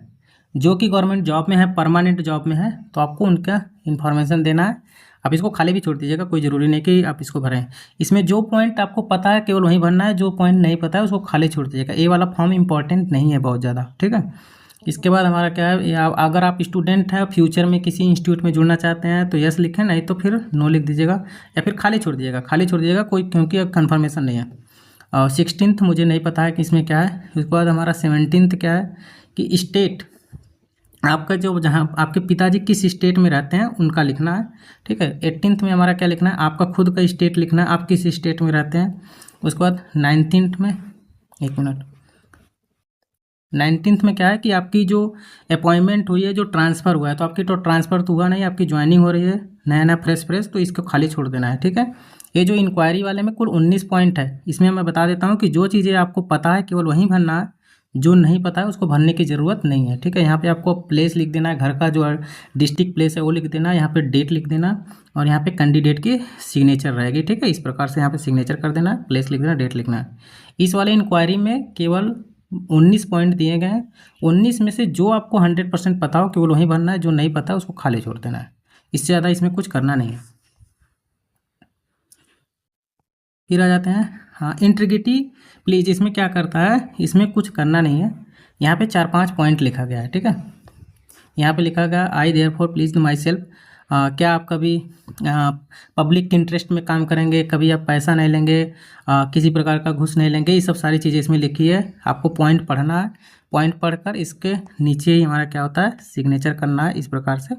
जो कि गवर्नमेंट जॉब में है, परमानेंट जॉब में है, तो आपको उनका इन्फॉर्मेशन देना है। आप इसको खाली भी छोड़ दीजिएगा, कोई ज़रूरी नहीं कि आप इसको भरें। इसमें जो पॉइंट आपको पता है केवल वहीं भरना है, जो पॉइंट नहीं पता है उसको खाली छोड़ दीजिएगा। ये वाला फॉर्म इंपॉर्टेंट नहीं है बहुत ज़्यादा, ठीक है। इसके बाद हमारा क्या है, अगर आप स्टूडेंट हैं फ्यूचर में किसी इंस्टीट्यूट में जुड़ना चाहते हैं तो यस लिखें, नहीं तो फिर नो लिख दीजिएगा या फिर खाली छोड़ दीजिएगा, खाली छोड़ दीजिएगा कोई, क्योंकि कन्फर्मेशन नहीं है। और 16th मुझे नहीं पता है कि इसमें क्या है। उसके बाद हमारा 17th क्या है कि स्टेट, आपका जो जहाँ आपके पिताजी किस स्टेट में रहते हैं उनका लिखना है, ठीक है। 18th में हमारा क्या लिखना है, आपका खुद का स्टेट लिखना है, आप किस स्टेट में रहते हैं। उसके बाद 19th में, एक मिनट, 19th में क्या है कि आपकी जो अपॉइंटमेंट हुई है, जो ट्रांसफ़र हुआ है, तो आपकी तो ट्रांसफ़र तो हुआ नहीं, आपकी ज्वाइनिंग हो रही है नया नया फ्रेश, तो इसको खाली छोड़ देना है, ठीक है। ये जो इंक्वायरी वाले में कुल 19 पॉइंट है, इसमें मैं बता देता हूँ कि जो चीज़ें आपको पता है केवल वहीं भरना है, जो नहीं पता है उसको भरने की ज़रूरत नहीं है, ठीक है। यहाँ पे आपको प्लेस लिख देना है, घर का जो डिस्ट्रिक्ट प्लेस है वो लिख देना, यहाँ पे डेट लिख देना, और यहाँ पे कैंडिडेट की सिग्नेचर रहेगी, ठीक है। इस प्रकार से यहाँ पे सिग्नेचर कर देना है, प्लेस लिख देना, डेट लिखना है। इस वाले इंक्वायरी में केवल 19 पॉइंट दिए गए हैं, 19 में से जो आपको 100% पता हो केवल वहीं भरना है, जो नहीं पता है उसको खाली छोड़ देना है, इससे ज़्यादा इसमें कुछ करना नहीं है। फिर आ जाते हैं, हाँ, इंटीग्रिटी प्लीज, इसमें क्या करता है, इसमें कुछ करना नहीं है। यहाँ पे 4-5 पॉइंट लिखा गया है, ठीक है। यहाँ पे लिखा गया आई देयरफॉर प्लीज माई सेल्फ, क्या आप कभी पब्लिक इंटरेस्ट में काम करेंगे, कभी आप पैसा नहीं लेंगे, किसी प्रकार का घूस नहीं लेंगे, ये सब सारी चीज़ें इसमें लिखी है। आपको पॉइंट पढ़ना है, पॉइंट पढ़कर इसके नीचे ही हमारा क्या होता है, सिग्नेचर करना है। इस प्रकार से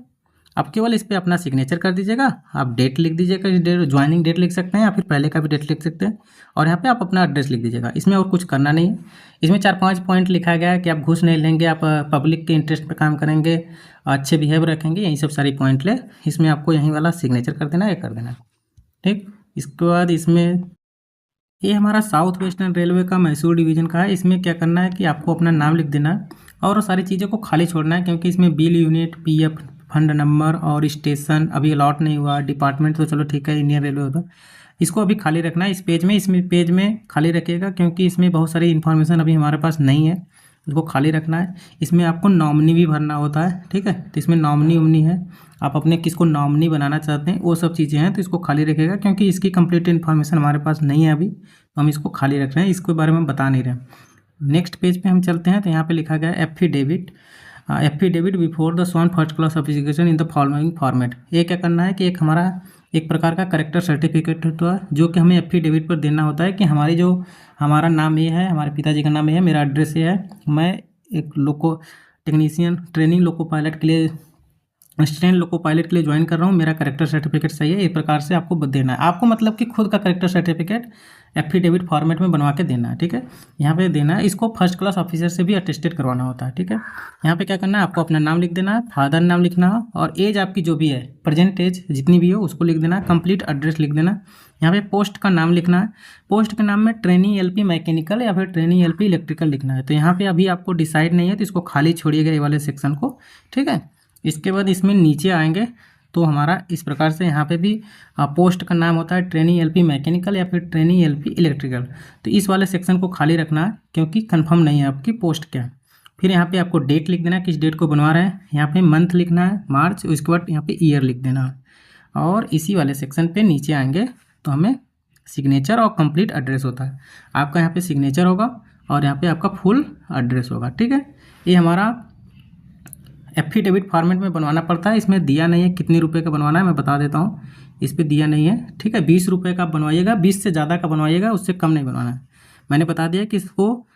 आप केवल इस पर अपना सिग्नेचर कर दीजिएगा, आप डेट लिख दीजिएगा, इस डेट ज्वाइनिंग डेट लिख सकते हैं या फिर पहले का भी डेट लिख सकते हैं, और यहाँ पे आप अपना एड्रेस लिख दीजिएगा। इसमें और कुछ करना नहीं है। इसमें 4-5 पॉइंट लिखा गया है कि आप घूस नहीं लेंगे, आप पब्लिक के इंटरेस्ट पे काम करेंगे, अच्छे बिहेव रखेंगे, यही सब सारी पॉइंट ले। इसमें आपको यहीं वाला सिग्नेचर कर देना है, कर देना है, ठीक। इसके बाद इसमें ये हमारा साउथ वेस्टर्न रेलवे का मैसूर डिवीज़न का है। इसमें क्या करना है कि आपको अपना नाम लिख देना है और सारी चीज़ों को खाली छोड़ना है, क्योंकि इसमें bill unit, PF, fund number और स्टेशन अभी अलॉट नहीं हुआ। डिपार्टमेंट तो चलो ठीक है, इंडियन रेलवे होता, इसको अभी खाली रखना है इस पेज में। इसमें पेज में खाली रखिएगा क्योंकि इसमें बहुत सारी इन्फॉर्मेशन अभी हमारे पास नहीं है, इसको खाली रखना है। इसमें आपको नॉमिनी भी भरना होता है, ठीक है। तो इसमें नॉमिनी उमनी है, आप अपने किसको नॉमिनी बनाना चाहते हैं वो सब चीज़ें हैं, तो इसको खाली रखिएगा क्योंकि इसकी कंप्लीट इन्फॉर्मेशन हमारे पास नहीं है अभी, तो हम इसको खाली रख रहे हैं, इसके बारे में बता नहीं रहे। नेक्स्ट पेज पे हम चलते हैं, तो यहाँ पे लिखा गया affidavit. Affidavit before the sworn first class officiation in the following format. ये क्या करना है कि एक हमारा एक प्रकार का करेक्टर सर्टिफिकेट होता है जो कि हमें एफिडेविट पर देना होता है कि हमारी जो हमारा नाम ये है, हमारे पिताजी का नाम ये है, मेरा एड्रेस ये है, मैं एक लोको टेक्नीशियन ट्रेनिंग लोको पायलट के लिए असिस्टेंट लोको पायलट के लिए ज्वाइन कर रहा हूँ, मेरा करेक्टर सर्टिफिकेट सही है, इस प्रकार से आपको देना है। आपको मतलब कि खुद का करेक्टर सर्टिफिकेट एफिडेविट फॉर्मेट में बनवा के देना है, ठीक है। यहाँ पे देना है, इसको फर्स्ट क्लास ऑफिसर से भी अटेस्टेड करवाना होता है, ठीक है। यहाँ पे क्या करना है, आपको अपना नाम लिख देना है, फादर नाम लिखना है और एज आपकी जो भी है, प्रेजेंट एज जितनी भी हो उसको लिख देना है, कंप्लीट एड्रेस लिख देना है। यहाँ पे पोस्ट का नाम लिखना है, पोस्ट के नाम में ट्रेनी एलपी मैकेनिकल या फिर ट्रेनी एलपी इलेक्ट्रिकल लिखना है। तो यहाँ पे अभी आपको डिसाइड नहीं है, तो इसको खाली छोड़िएगा ये वाले सेक्शन को, ठीक है। इसके बाद इसमें नीचे आएंगे तो हमारा इस प्रकार से यहाँ पे भी पोस्ट का नाम होता है ट्रेनी एलपी मैकेनिकल या फिर ट्रेनी एलपी इलेक्ट्रिकल। तो इस वाले सेक्शन को खाली रखना है क्योंकि कंफर्म नहीं है आपकी पोस्ट क्या है। फिर यहाँ पे आपको डेट लिख देना है, किस डेट को बनवा रहे हैं। यहाँ पे मंथ लिखना है मार्च, उसके बाद यहाँ पे ईयर लिख देना है। और इसी वाले सेक्शन पे नीचे आएंगे तो हमें सिग्नेचर और कंप्लीट एड्रेस होता है। आपका यहाँ पे सिग्नेचर होगा और यहाँ पे आपका फुल एड्रेस होगा, ठीक है। ये हमारा एफिडेविट फॉर्मेट में बनवाना पड़ता है। इसमें दिया नहीं है कितने रुपए का बनवाना है, मैं बता देता हूँ, इस पर दिया नहीं है, ठीक है। 20 रुपये का बनवाइएगा, 20 से ज़्यादा का बनवाइएगा, उससे कम नहीं बनवाना है। मैंने बता दिया कि इसको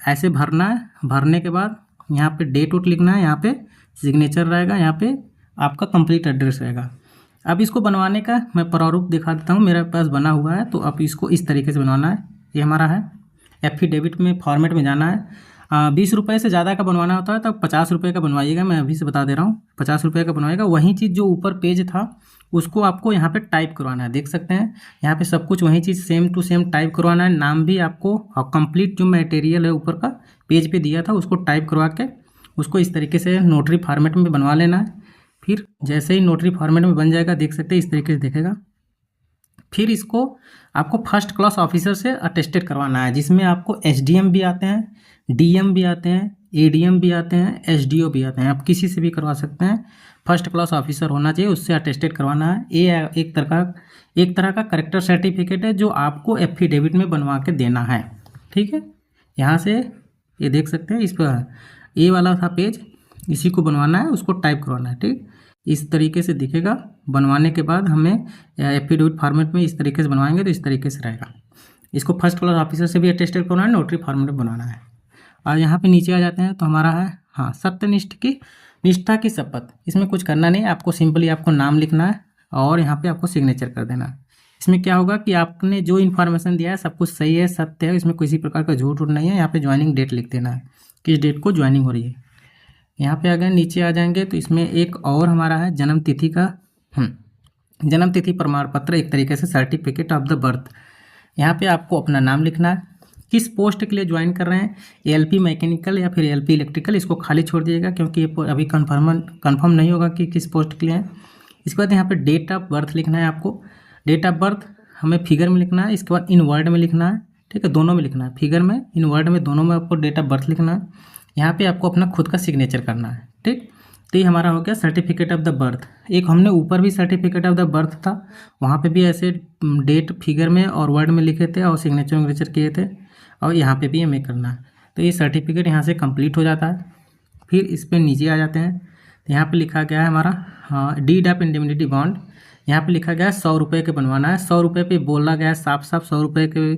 ऐसे भरना है। भरने के बाद यहाँ पे डेट उट लिखना है, यहाँ पे सिग्नेचर रहेगा, यहाँ पे आपका कंप्लीट एड्रेस रहेगा। अब इसको बनवाने का मैं प्रारूप दिखा देता हूँ, मेरे पास बना हुआ है। तो अब इसको इस तरीके से बनवाना है। ये हमारा है एफिडेविट में फॉर्मेट में जाना है। 20 रुपये से ज़्यादा का बनवाना होता है तब 50 रुपये का बनवाइएगा, मैं अभी से बता दे रहा हूँ, 50 रुपये का बनवाइएगा। वही चीज़ जो ऊपर पेज था उसको आपको यहाँ पे टाइप करवाना है, देख सकते हैं यहाँ पे सब कुछ वही चीज़ सेम टू सेम टाइप करवाना है। नाम भी आपको और कंप्लीट जो मटेरियल है ऊपर का पेज पे दिया था उसको टाइप करवा के उसको इस तरीके से नोटरी फॉर्मेट में बनवा लेना है। फिर जैसे ही नोटरी फॉर्मेट में बन जाएगा, देख सकते हैं इस तरीके से दिखेगा। फिर इसको आपको फर्स्ट क्लास ऑफिसर से अटेस्टेड करवाना है, जिसमें आपको एसडीएम भी आते हैं, डीएम भी आते हैं, एडीएम भी आते हैं, एसडीओ भी आते हैं। आप किसी से भी करवा सकते हैं, फर्स्ट क्लास ऑफिसर होना चाहिए, उससे अटेस्टेड करवाना है। ये एक तरह का करेक्टर सर्टिफिकेट है जो आपको एफिडेविट में बनवा के देना है, ठीक है। यहाँ से ये देख सकते हैं, इस पर ये वाला था पेज, इसी को बनवाना है, उसको टाइप करवाना है, ठीक। इस तरीके से दिखेगा। बनवाने के बाद हमें एफिडेविट फॉर्मेट में इस तरीके से बनवाएंगे तो इस तरीके से रहेगा। इसको फर्स्ट क्लास ऑफिसर से भी अटेस्टेड करवाना है, नोटरी फॉर्मेट में बनाना है। और यहाँ पे नीचे आ जाते हैं तो हमारा है हाँ सत्यनिष्ठ की निष्ठा की शपथ। इसमें कुछ करना नहीं है, आपको सिंपली आपको नाम लिखना है और यहाँ पे आपको सिग्नेचर कर देना है। इसमें क्या होगा कि आपने जो इन्फॉर्मेशन दिया है सब कुछ सही है, सत्य है, इसमें किसी प्रकार का झूठ उठ नहीं है। यहाँ पे ज्वाइनिंग डेट लिख देना है, किस डेट को ज्वाइनिंग हो रही है। यहाँ पे अगर नीचे आ जाएंगे तो इसमें एक और हमारा है जन्म तिथि का जन्म तिथि प्रमाण पत्र, एक तरीके से सर्टिफिकेट ऑफ द बर्थ। यहाँ पे आपको अपना नाम लिखना है, किस पोस्ट के लिए ज्वाइन कर रहे हैं, एलपी मैकेनिकल या फिर एलपी इलेक्ट्रिकल, इसको खाली छोड़ दीजिएगा क्योंकि ये अभी कंफर्म नहीं होगा कि किस पोस्ट के लिए है। इसके बाद यहाँ पे डेट ऑफ बर्थ लिखना है आपको। डेट ऑफ बर्थ हमें फिगर में लिखना है, इसके बाद इन वर्ड में लिखना है, ठीक है, दोनों में लिखना है, फिगर में इन वर्ड में दोनों में आपको डेट ऑफ बर्थ लिखना है। यहाँ पे आपको अपना खुद का सिग्नेचर करना है, ठीक। तो ये हमारा हो गया सर्टिफिकेट ऑफ द बर्थ। एक हमने ऊपर भी सर्टिफिकेट ऑफ द बर्थ था, वहाँ पे भी ऐसे डेट फिगर में और वर्ड में लिखे थे और सिग्नेचर किए थे, और यहाँ पे भी हमें करना है। तो ये सर्टिफिकेट यहाँ से कंप्लीट हो जाता है। फिर इस पर नीचे आ जाते हैं तो यहाँ पे लिखा गया है हमारा डीड ऑफ इंडेमनिटी बॉन्ड। यहाँ पे लिखा गया है 100 रुपये के बनवाना है। 100 रुपये पे बोला गया है साफ 100 रुपये के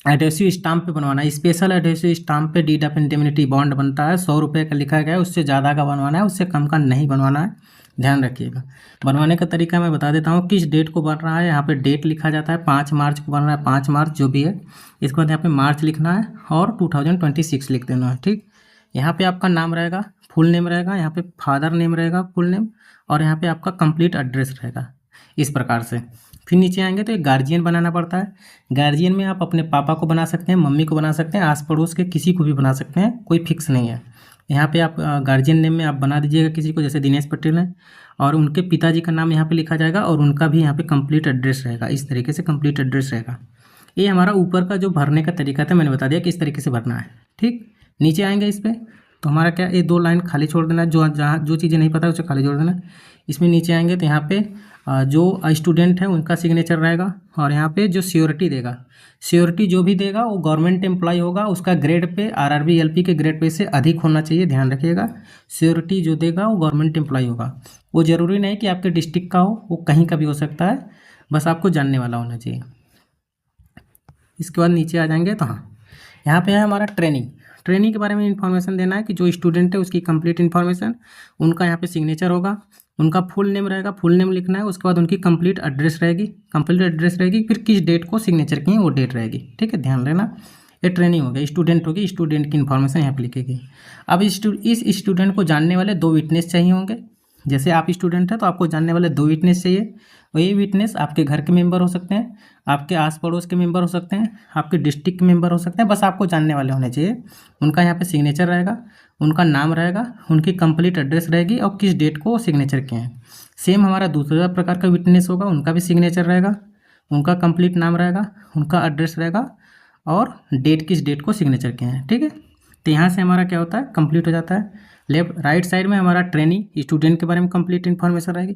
एडहेसिव स्टाम्प पे बनवाना है। स्पेशल एडहेसिव स्टाम्प पे डीड ऑफ इंडेमनिटी बॉन्ड बनता है, 100 रुपये का लिखा गया है, उससे ज़्यादा का बनवाना है, उससे कम का नहीं बनवाना है, ध्यान रखिएगा। बनवाने का तरीका मैं बता देता हूँ, किस डेट को बन रहा है। यहाँ पे डेट लिखा जाता है, 5 मार्च को बन रहा है, 5 मार्च जो भी है। इसके बाद यहाँ पे मार्च लिखना है और 2026 लिख देना है, ठीक। यहाँ पे आपका नाम रहेगा, फुल नेम रहेगा, यहाँ पे फादर नेम रहेगा फुल नेम, और यहाँ पे आपका कंप्लीट एड्रेस रहेगा इस प्रकार से। फिर नीचे आएंगे तो एक गार्जियन बनाना पड़ता है। गार्जियन में आप अपने पापा को बना सकते हैं, मम्मी को बना सकते हैं, आस पड़ोस के किसी को भी बना सकते हैं, कोई फिक्स नहीं है। यहाँ पे आप गार्जियन नेम में आप बना दीजिएगा किसी को, जैसे दिनेश पटेल है, और उनके पिताजी का नाम यहाँ पे लिखा जाएगा और उनका भी यहाँ पे कंप्लीट एड्रेस रहेगा। इस तरीके से कंप्लीट एड्रेस रहेगा। ये हमारा ऊपर का जो भरने का तरीका था, मैंने बता दिया कि इस तरीके से भरना है। ठीक, नीचे आएंगे इस पर तो हमारा क्या, ये 2 लाइन खाली छोड़ देना है, जो चीज़ें नहीं पता उसे खाली छोड़ देना है। इसमें नीचे आएंगे तो यहाँ पे जो स्टूडेंट है उनका सिग्नेचर रहेगा, और यहाँ पे जो श्योरिटी देगा, श्योरिटी जो भी देगा वो गवर्नमेंट एम्प्लॉय होगा, उसका ग्रेड पे आरआरबी एलपी के ग्रेड पे से अधिक होना चाहिए, ध्यान रखिएगा। श्योरिटी जो देगा वो गवर्नमेंट एम्प्लॉय होगा। वो ज़रूरी नहीं कि आपके डिस्ट्रिक्ट का हो, वो कहीं का भी हो सकता है, बस आपको जानने वाला होना चाहिए। इसके बाद नीचे आ जाएंगे तो हाँ, यहाँ पे है हमारा ट्रेनिंग के बारे में इन्फॉर्मेशन देना है कि जो स्टूडेंट है उसकी कंप्लीट इन्फॉर्मेशन, उनका यहाँ पे सिग्नेचर होगा, उनका फुल नेम रहेगा, फुल नेम लिखना है। उसके बाद उनकी कंप्लीट एड्रेस रहेगी, फिर किस डेट को सिग्नेचर किए वो डेट रहेगी। ठीक है, ध्यान रखना। ये ट्रेनिंग हो गया, स्टूडेंट होगी, स्टूडेंट की इन्फॉर्मेशन यहाँ पे लिखेगी। अब इस स्टूडेंट को जानने वाले 2 विटनेस चाहिए होंगे। जैसे आप स्टूडेंट हैं तो आपको जानने वाले 2 विटनेस चाहिए, और ये विटनेस आपके घर के मेंबर हो सकते हैं, आपके आस पड़ोस के मेंबर हो सकते हैं, आपके डिस्ट्रिक्ट के मेंबर हो सकते हैं, बस आपको जानने वाले होने चाहिए। उनका यहाँ पे सिग्नेचर रहेगा, उनका नाम रहेगा, उनकी कंप्लीट एड्रेस रहेगी और किस डेट को सिग्नेचर किए हैं। सेम हमारा दूसरा प्रकार का विटनेस होगा, उनका भी सिग्नेचर रहेगा, उनका कंप्लीट नाम रहेगा, उनका एड्रेस रहेगा और डेट, किस डेट को सिग्नेचर किए हैं। ठीक है, तो यहाँ से हमारा क्या होता है, कंप्लीट हो जाता है। राइट साइड में हमारा ट्रेनिंग स्टूडेंट के बारे में कंप्लीट इन्फॉर्मेशन रहेगी,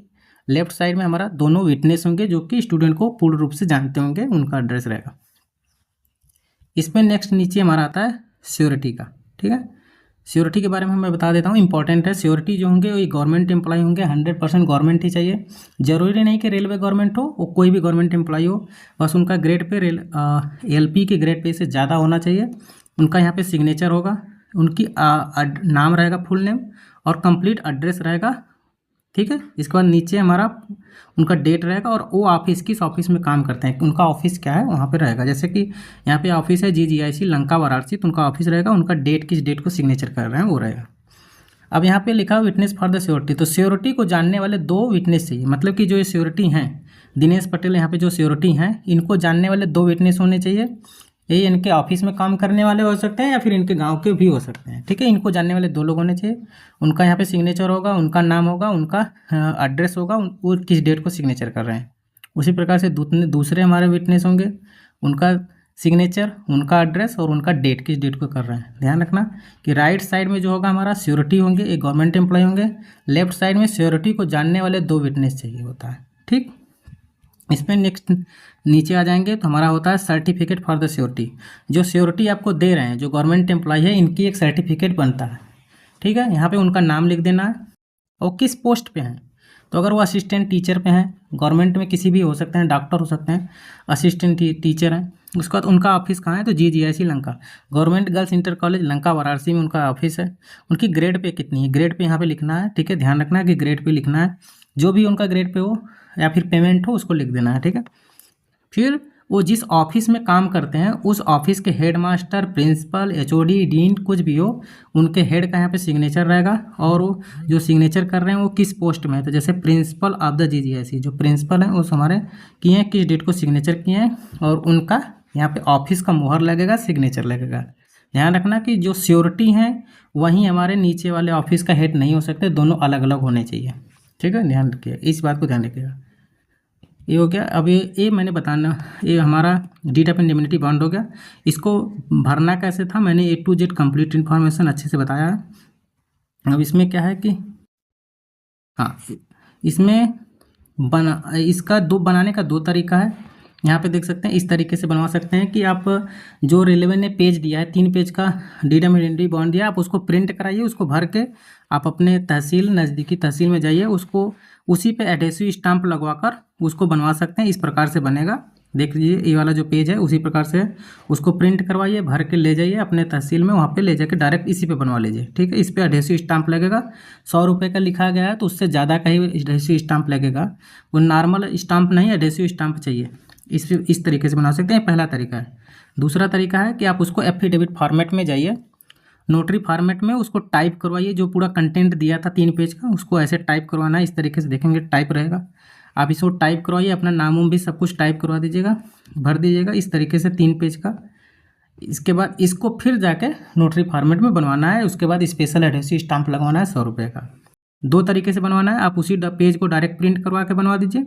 लेफ्ट साइड में हमारा दोनों विटनेस होंगे जो कि स्टूडेंट को पूर्ण रूप से जानते होंगे, उनका एड्रेस रहेगा। इसमें नेक्स्ट नीचे हमारा आता है श्योरिटी का। ठीक है, श्योरिटी के बारे में मैं बता देता हूँ, इंपॉर्टेंट है। श्योरिटी जो होंगे वो गवर्नमेंट एम्प्लॉय होंगे, 100% गवर्नमेंट ही चाहिए। जरूरी नहीं कि रेलवे गवर्नमेंट हो, वो कोई भी गवर्नमेंट एम्प्लॉय हो, बस उनका ग्रेड पे एलपी के ग्रेड पे से ज़्यादा होना चाहिए। उनका यहाँ पे सिग्नेचर होगा, उनकी नाम रहेगा, फुल नेम और कंप्लीट एड्रेस रहेगा। ठीक है, इसके बाद नीचे हमारा उनका डेट रहेगा और वो ऑफिस किस ऑफिस में काम करते हैं, उनका ऑफिस क्या है वहाँ पे रहेगा। जैसे कि यहाँ पे ऑफिस है GGIC लंका वाराणसी, तो उनका ऑफिस रहेगा, उनका डेट किस डेट को सिग्नेचर कर रहे हैं वो रहेगा। अब यहाँ पे लिखा विटनेस फॉर द श्योरिटी, तो श्योरिटी को जानने वाले 2 विटनेस चाहिए। मतलब कि जो ये श्योरिटी हैं, दिनेश पटेल यहाँ पे जो श्योरिटी हैं, इनको जानने वाले 2 विटनेस होने चाहिए। ये इनके ऑफिस में काम करने वाले हो सकते हैं या फिर इनके गांव के भी हो सकते हैं। ठीक है, इनको जानने वाले 2 लोग होने चाहिए। उनका यहाँ पे सिग्नेचर होगा, उनका नाम होगा, उनका एड्रेस होगा, वो किस डेट को सिग्नेचर कर रहे हैं। उसी प्रकार से दूसरे हमारे विटनेस होंगे, उनका सिग्नेचर, उनका एड्रेस और उनका डेट, किस डेट को कर रहे हैं। ध्यान रखना कि राइट साइड में जो होगा हमारा श्योरिटी होंगे, एक गवर्नमेंट एम्प्लॉय होंगे, लेफ्ट साइड में श्योरिटी को जानने वाले 2 विटनेस चाहिए होता है। ठीक, इसमें नेक्स्ट नीचे आ जाएंगे तो हमारा होता है सर्टिफिकेट फॉर द श्योरिटी। जो श्योरिटी आपको दे रहे हैं, जो गवर्नमेंट एम्प्लॉय है, इनकी एक सर्टिफिकेट बनता है। ठीक है, यहाँ पे उनका नाम लिख देना है और किस पोस्ट पे हैं। तो अगर वो असिस्टेंट टीचर पे हैं, गवर्नमेंट में किसी भी हो सकते हैं, डॉक्टर हो सकते हैं, असिस्टेंट टीचर हैं। उसके बाद उनका ऑफिस कहाँ है, तो GGIC Lanka, government girls inter college Lanka Varanasi में उनका ऑफिस है। उनकी ग्रेड पे कितनी है, ग्रेड पे यहाँ पे लिखना है। ठीक है, ध्यान रखना है कि ग्रेड पे लिखना है, जो भी उनका ग्रेड पे हो या फिर पेमेंट हो उसको लिख देना है। ठीक है, फिर वो जिस ऑफिस में काम करते हैं उस ऑफिस के हेडमास्टर, प्रिंसिपल, HOD, डीन कुछ भी हो, उनके हेड का यहाँ पे सिग्नेचर रहेगा और वो जो सिग्नेचर कर रहे हैं वो किस पोस्ट में है। तो जैसे प्रिंसिपल ऑफ द GGIC, जो प्रिंसिपल हैं उस हमारे किए हैं, किस डेट को सिग्नेचर किए हैं और उनका यहाँ पे ऑफिस का मोहर लगेगा, सिग्नेचर लगेगा। ध्यान रखना कि जो श्योरिटी हैं वहीं हमारे नीचे वाले ऑफिस का हेड नहीं हो सकते, दोनों अलग अलग होने चाहिए। ठीक है, ध्यान रखिएगा, इस बात को ध्यान रखिएगा। ये हो गया। अब ये मैंने बताना, ये हमारा डीड ऑफ इंडेमनिटी बॉन्ड हो गया। इसको भरना कैसे था, मैंने A to Z complete information अच्छे से बताया है। अब इसमें क्या है कि हाँ, इसमें इसका बनाने का 2 तरीका है। यहाँ पे देख सकते हैं, इस तरीके से बनवा सकते हैं कि आप जो रेलवे ने पेज दिया है, 3 पेज का डीड ऑफ इंडेमनिटी बॉन्ड दिया, आप उसको प्रिंट कराइए, उसको भर के आप अपने तहसील, नज़दीकी तहसील में जाइए, उसको उसी पे एडहेसिव स्टाम्प लगवाकर उसको बनवा सकते हैं। इस प्रकार से बनेगा, देख लीजिए ये वाला जो पेज है उसी प्रकार से उसको प्रिंट करवाइए, भर के ले जाइए अपने तहसील में, वहाँ पे ले जाके डायरेक्ट इसी पे बनवा लीजिए। ठीक है, इस पे एडहेसिव स्टाम्प लगेगा। 100 रुपये का लिखा गया है तो उससे ज़्यादा का ही एडहेसिव स्टाम्प लगेगा, वो नॉर्मल स्टाम्प नहीं, एडहेसिव स्टाम्प चाहिए। इस तरीके से बना सकते हैं, पहला तरीका है। दूसरा तरीका है कि आप उसको एफिडेविट फॉर्मेट में जाइए, नोटरी फॉर्मेट में उसको टाइप करवाइए, जो पूरा कंटेंट दिया था 3 पेज का उसको ऐसे टाइप करवाना है। इस तरीके से देखेंगे टाइप रहेगा। आप इसको टाइप करवाइए, अपना नाम उम भी सब कुछ टाइप करवा दीजिएगा, भर दीजिएगा इस तरीके से 3 पेज का। इसके बाद इसको फिर जाके नोटरी फॉर्मेट में बनवाना है। उसके बाद स्पेशल एडहेसिव स्टाम्प लगवाना है 100 रुपये का। 2 तरीके से बनवाना है, आप उसी पेज को डायरेक्ट प्रिंट करवा के बनवा दीजिए,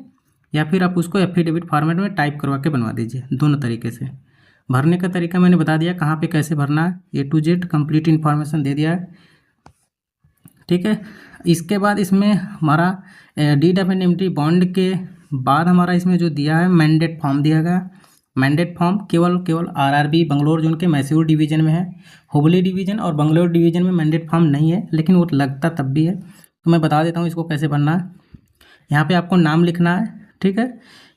या फिर आप उसको एफिडेविट फॉर्मेट में टाइप करवा के बनवा दीजिए। दोनों तरीके से भरने का तरीका मैंने बता दिया, कहाँ पे कैसे भरना है, A to Z complete information दे दिया है। ठीक है, इसके बाद इसमें हमारा डीड ऑफ एंड बॉन्ड के बाद हमारा इसमें जो दिया है मैंडेट फॉर्म दिया गया। मैंडेट फॉर्म केवल आरआरबी बंगलोर जोन के मैसूर डिवीज़न में है। हुबली डिवीज़न और बंगलोर डिवीज़न में मैंडेट फॉर्म नहीं है, लेकिन वो लगता तब भी है। तो मैं बता देता हूँ इसको कैसे भरना है। यहाँ पे आपको नाम लिखना है, ठीक है,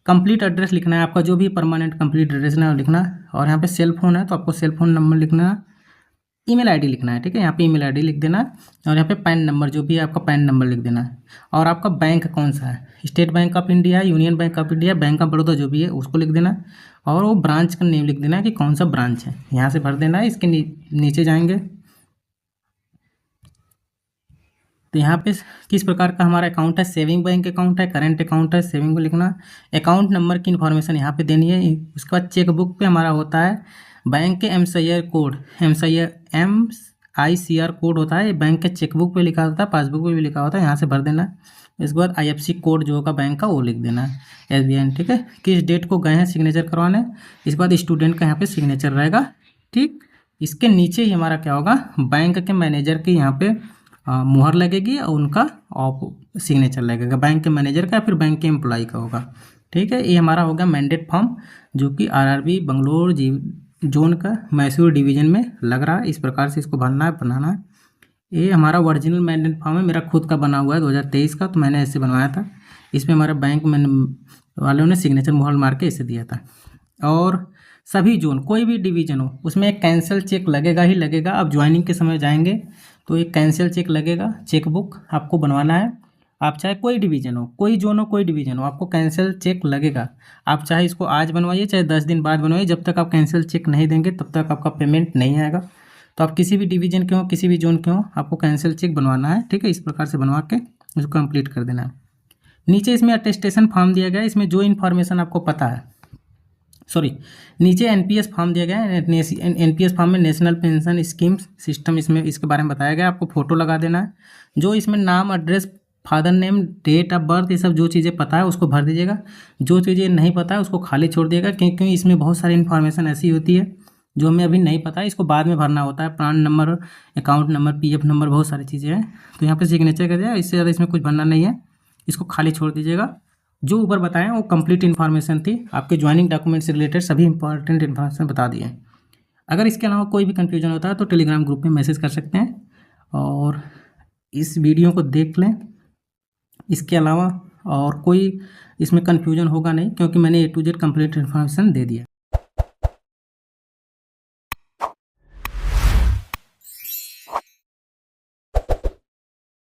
कंप्लीट एड्रेस लिखना है, आपका जो भी परमानेंट कंप्लीट एड्रेस है वो लिखना है। और यहाँ पे सेल फोन है तो आपको सेल फोन नंबर लिखना है, ईमेल आईडी लिखना है, ठीक है, यहाँ पे ईमेल आईडी लिख देना है। और यहाँ पे पैन नंबर जो भी है आपका पैन नंबर लिख देना है। और आपका बैंक कौन सा है, state bank of India, union bank of India, bank of Baroda जो भी है उसको लिख देना है। और वो ब्रांच का नेम लिख देना है कि कौन सा ब्रांच है, यहाँ से भर देना है। इसके नीचे जाएंगे तो यहाँ पे किस प्रकार का हमारा अकाउंट है, सेविंग बैंक अकाउंट है, करंट अकाउंट है, सेविंग को लिखना। अकाउंट नंबर की इन्फॉर्मेशन यहाँ पे देनी है। उसके बाद चेक बुक पे हमारा होता है बैंक के MCIR कोड, MICR कोड होता है, ये बैंक के चेकबुक पे लिखा होता है, पासबुक पे भी लिखा होता है, यहाँ से भर देना है। इसके बाद IFSC कोड जो होगा बैंक का वो लिख देना है, SBI, ठीक है। किस डेट को गए हैं सिग्नेचर करवाने, इसके बाद स्टूडेंट का यहाँ पे सिग्नेचर रहेगा, ठीक। इसके नीचे ही हमारा क्या होगा, बैंक के मैनेजर के यहाँ पे मुहर लगेगी और उनका सिग्नेचर लगेगा, बैंक के मैनेजर का या फिर बैंक के एम्प्लॉय का होगा, ठीक है। ये हमारा हो गया मैंडेट फॉर्म जो कि आरआरबी बंगलोर जोन का मैसूर डिवीज़न में लग रहा है। इस प्रकार से इसको भरना है, बनाना है। ये हमारा ओरिजिनल मैंडेट फॉर्म है, मेरा खुद का बना हुआ है 2023 का, तो मैंने ऐसे बनवाया था। इसमें हमारे बैंक में वालों ने सिग्नेचर मुहर मार के इसे दिया था। और सभी जोन कोई भी डिवीज़न हो उसमें एक कैंसिल चेक लगेगा ही लगेगा। आप ज्वाइनिंग के समय जाएंगे तो एक कैंसिल चेक लगेगा, चेकबुक आपको बनवाना है। आप चाहे कोई डिवीज़न हो, कोई जोन हो, कोई डिवीज़न हो, आपको कैंसिल चेक लगेगा। आप चाहे इसको आज बनवाइए चाहे 10 दिन बाद बनवाइए, जब तक आप कैंसिल चेक नहीं देंगे तब तक आपका पेमेंट नहीं आएगा। तो आप किसी भी डिवीज़न के हो, किसी भी जोन के हो, आपको कैंसिल चेक बनवाना है, ठीक है। इस प्रकार से बनवा के उसको कंप्लीट कर देना है। नीचे इसमें अटेस्टेशन फॉर्म दिया गया है, इसमें जो इन्फॉर्मेशन आपको पता है, नीचे NPS फॉर्म दिया गया है। NPS फॉर्म में नेशनल पेंशन स्कीम सिस्टम इसमें इसके बारे में बताया गया। आपको फ़ोटो लगा देना है। जो इसमें नाम, address, father name, date of birth, ये सब जो चीज़ें पता है उसको भर दीजिएगा। जो चीज़ें नहीं पता है उसको खाली छोड़ दिएगा, क्योंकि इसमें बहुत सारी इन्फॉर्मेशन ऐसी होती है जो हमें अभी नहीं पता है, इसको बाद में भरना होता है। PRAN number, account number, PF number, बहुत सारी चीज़ें हैं। तो यहाँ पर सिग्नेचर कर दिया, इससे ज़्यादा इसमें कुछ भरना नहीं है, इसको खाली छोड़ दीजिएगा। जो ऊपर बताएं वो कंप्लीट इन्फॉर्मेशन थी, आपके ज्वाइनिंग डॉक्यूमेंट से रिलेटेड सभी इंपॉर्टेंट इन्फॉर्मेशन बता दिए। अगर इसके अलावा कोई भी कन्फ्यूजन होता है तो टेलीग्राम ग्रुप में मैसेज कर सकते हैं, और इस वीडियो को देख लें। इसके अलावा और कोई इसमें कन्फ्यूजन होगा नहीं, क्योंकि मैंने A to Z complete information दे दिया।